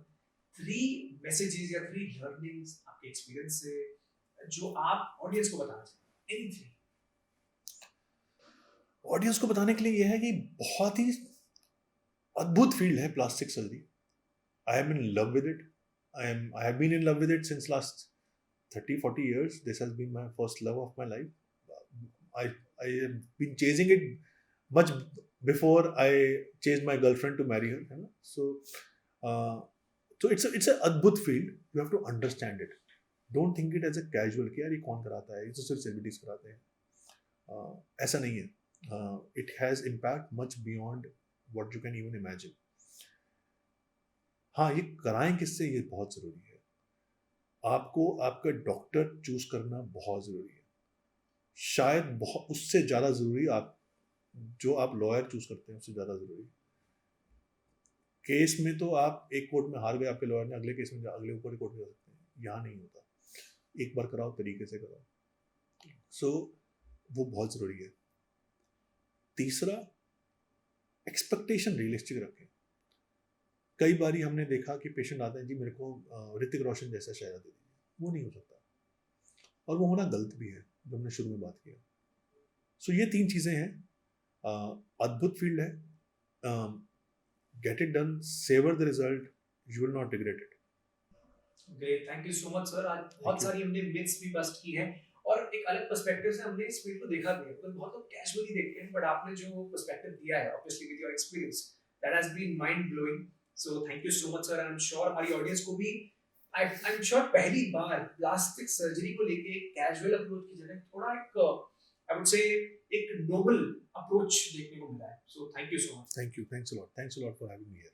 3 मैसेजेस या 3 लर्निंग्स आपके एक्सपीरियंस से जो आप ऑडियंस को बताना चाहें. एनीथिंग. ऑडियंस को बताने के लिए यह है कि बहुत ही अद्भुत फील्ड है plastic surgery. I am in love with it. I have been in love with it since last 30-40 years. This has been my first love of my life. I have been chasing it much before I chased my girlfriend to marry her. So it's a अद्भुत field. You have to understand it. Don't think it as a casual कि यार ये कौन कराता है, ये तो सिर्फ सेलिब्रिटीज कराते हैं. ऐसा नहीं है. It has impact much beyond what you can even imagine. हाँ, ये कराएं किससे, ये बहुत ज़रूरी है. आपको आपका डॉक्टर चूज करना बहुत ज़रूरी है. शायद बहुत उससे ज़्यादा ज़रूरी आप जो आप लॉयर चूज करते हैं उससे ज़्यादा ज़रूरी. केस में तो आप एक कोर्ट में हार गए आपके लॉयर ने, अगले केस में अगले ऊपर कोर्ट में जा सकते हैं. यहाँ नहीं होता. एक बार कराओ, तरीके से कराओ. सो वो बहुत ज़रूरी है. तीसरा, एक्सपेक्टेशन रियलिस्टिक रखें. कई बारी हमने देखा कि पेशेंट आते हैं, जी मेरे को ऋतिक रोशन जैसा चेहरा दे दीजिए. वो नहीं हो सकता और वो होना गलत भी है, जो हमने शुरू में बात किया. सो ये 3 चीज़ें हैं. अद्भुत फील्ड है. Get it done, savour the result, you will not regret it. Great, thank you so much sir. आज बहुत सारी हमने मिथ्स भी बस्ट की हैं और एक अलग पर्सपेक्टिव से हमने इस फील्ड को देखा भी है. तो बहुत लोग कैजुअली देखते हैं, बट आपने जो पर्सपेक्टिव दिया है, obviously with your experience, that has been mind blowing. So thank you so much sir. I am sure हमारी ऑडियंस को भी, आई एम श्योर पहली बार प्लास्टिक सर्जरी को लेके कैजुअल अप्रोच की जगह थोड़ा एक, आई वुड से एक नोबल अप्रोच देखने को मिला है. सो thank you so much. Thank you. Thanks a lot. Thanks a lot for having me here.